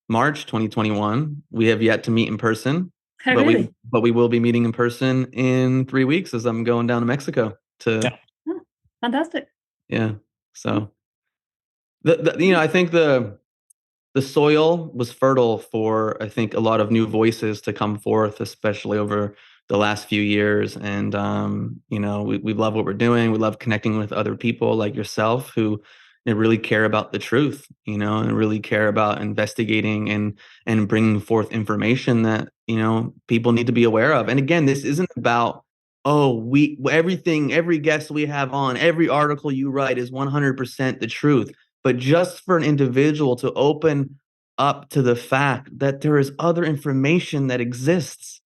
March 2021. We have yet to meet in person. Oh, really? But we will be meeting in person in 3 weeks as I'm going down to Mexico to. Oh, fantastic. Yeah. So I think the soil was fertile for, I think, a lot of new voices to come forth, especially over the last few years. And, we love what we're doing. We love connecting with other people like yourself who really care about the truth, and really care about investigating and bringing forth information that, people need to be aware of. And again, this isn't about, every guest we have on, every article you write is 100% the truth. But just for an individual to open up to the fact that there is other information that exists.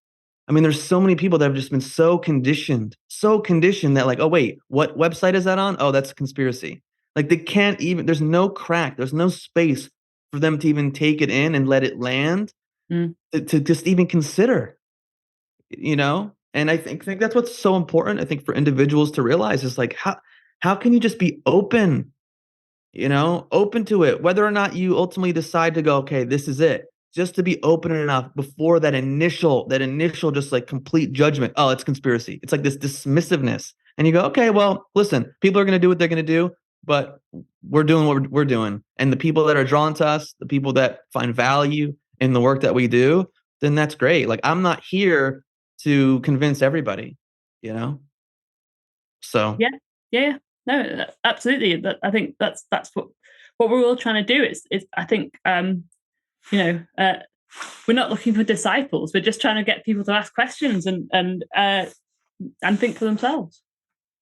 I mean, there's so many people that have just been so conditioned that like, oh, wait, what website is that on? Oh, that's a conspiracy. Like they can't even, there's no crack, there's no space for them to even take it in and let it land to just even consider, And I think that's what's so important, I think, for individuals to realize is like, how can you just be open to it, whether or not you ultimately decide to go, okay, this is it, just to be open enough before that initial just like complete judgment. Oh, it's conspiracy. It's like this dismissiveness. And you go, okay, well, listen, people are going to do what they're going to do, but we're doing what we're doing. And the people that are drawn to us, the people that find value in the work that we do, then that's great. Like, I'm not here to convince everybody, So. Yeah. No, absolutely. I think that's what we're all trying to do. Is I think we're not looking for disciples. We're just trying to get people to ask questions and think for themselves.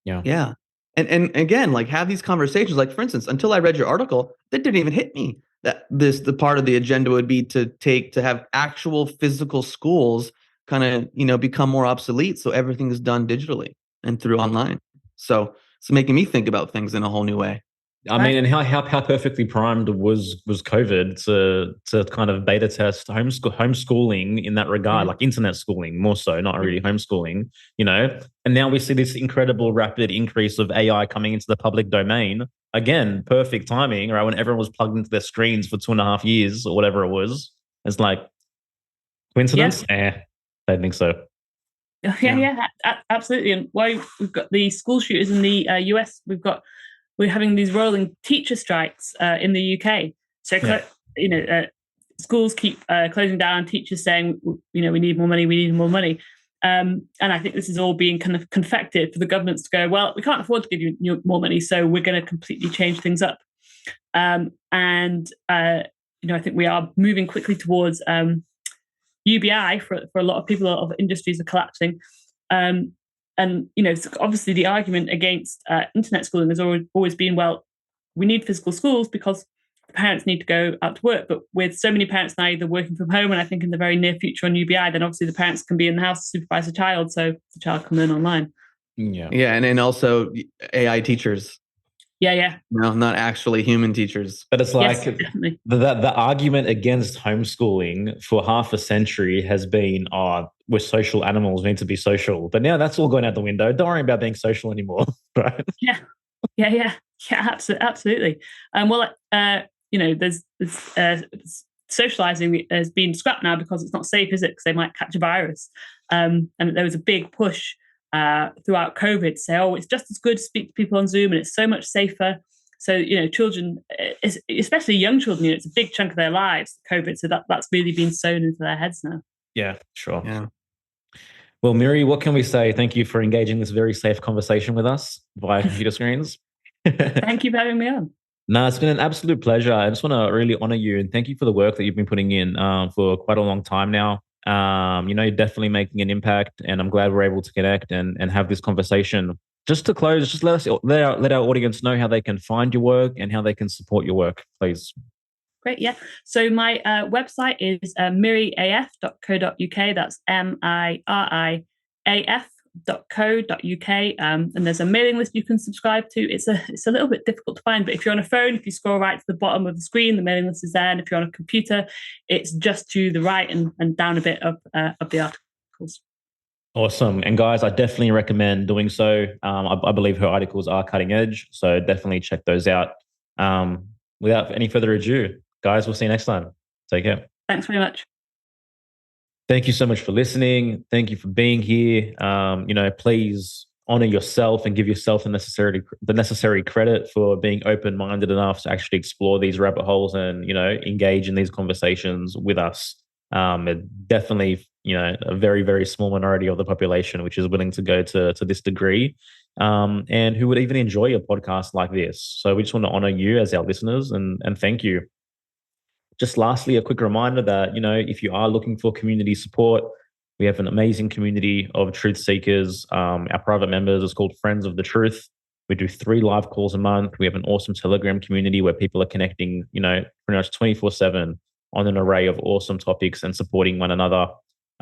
Yeah. And again, like have these conversations. Like for instance, until I read your article, that didn't even hit me that the part of the agenda would be to have actual physical schools kind of become more obsolete. So everything is done digitally and through online. So it's making me think about things in a whole new way. I mean, and how perfectly primed was COVID to kind of beta test homeschooling in that regard, like internet schooling more so, not really homeschooling, And now we see this incredible rapid increase of AI coming into the public domain. Again, perfect timing, right? When everyone was plugged into their screens for 2.5 years or whatever it was. It's like coincidence? I don't think so. Yeah, absolutely. And why we've got the school shooters in the US, we're having these rolling teacher strikes in the UK. So, schools keep closing down, teachers saying, we need more money. And I think this is all being kind of confected for the governments to go, well, we can't afford to give you more money, so we're going to completely change things up. I think we are moving quickly towards UBI for a lot of people. A lot of industries are collapsing. So obviously the argument against internet schooling has always been, well, we need physical schools because the parents need to go out to work. But with so many parents now either working from home, and I think in the very near future on UBI, then obviously the parents can be in the house to supervise the child, so the child can learn online. Yeah, and also AI teachers. Yeah. No, not actually human teachers. But it's like the argument against homeschooling for half a century has been, we're social animals, we need to be social. But now that's all gone out the window. Don't worry about being social anymore, right? Yeah. Yeah, absolutely. There's socializing has been scrapped now because it's not safe, is it? Because they might catch a virus. And there was a big push throughout COVID to say, oh, it's just as good to speak to people on Zoom and it's so much safer. So, children, especially young children, it's a big chunk of their lives, COVID. So that's really been sewn into their heads now. Yeah, sure. Yeah. Well, Miri, what can we say? Thank you for engaging this very safe conversation with us via computer screens. Thank you for having me on. No, it's been an absolute pleasure. I just want to really honor you and thank you for the work that you've been putting in for quite a long time now. You're definitely making an impact, and I'm glad we're able to connect and have this conversation. Just to close, just let our audience know how they can find your work and how they can support your work, please. Great, yeah. So my website is miriaf.co.uk. That's miriaf.co.uk. And there's a mailing list you can subscribe to. It's a little bit difficult to find, but if you're on a phone, if you scroll right to the bottom of the screen, the mailing list is there. And if you're on a computer, it's just to the right and down a bit of the articles. Awesome. And guys, I definitely recommend doing so. I believe her articles are cutting edge, so definitely check those out. Without any further ado, guys, we'll see you next time. Take care. Thanks very much. Thank you so much for listening. Thank you for being here. Please honor yourself and give yourself the necessary credit for being open-minded enough to actually explore these rabbit holes and, engage in these conversations with us. Definitely, a very, very small minority of the population which is willing to go to this degree, and who would even enjoy a podcast like this. So we just want to honor you as our listeners and thank you. Just lastly, a quick reminder that, if you are looking for community support, we have an amazing community of truth seekers. Our private members is called Friends of the Truth. We do 3 live calls a month. We have an awesome Telegram community where people are connecting, pretty much 24/7 on an array of awesome topics and supporting one another.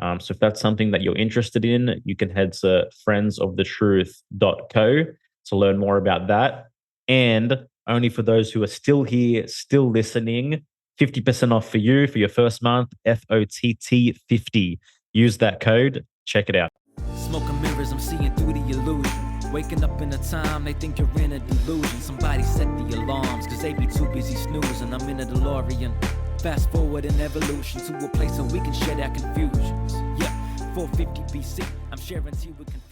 So if that's something that you're interested in, you can head to friendsofthetruth.co to learn more about that. And only for those who are still here, still listening, 50% off for you for your first month, FOTT50. Use that code. Check it out. Smoking mirrors, I'm seeing through the illusion. Waking up in a time, they think you're in a delusion. Somebody set the alarms, cause they be too busy snoozing. I'm in a DeLorean. Fast forward in evolution to a place where we can share our confusions. Yeah, 450 BC, I'm sharing tea with confusion.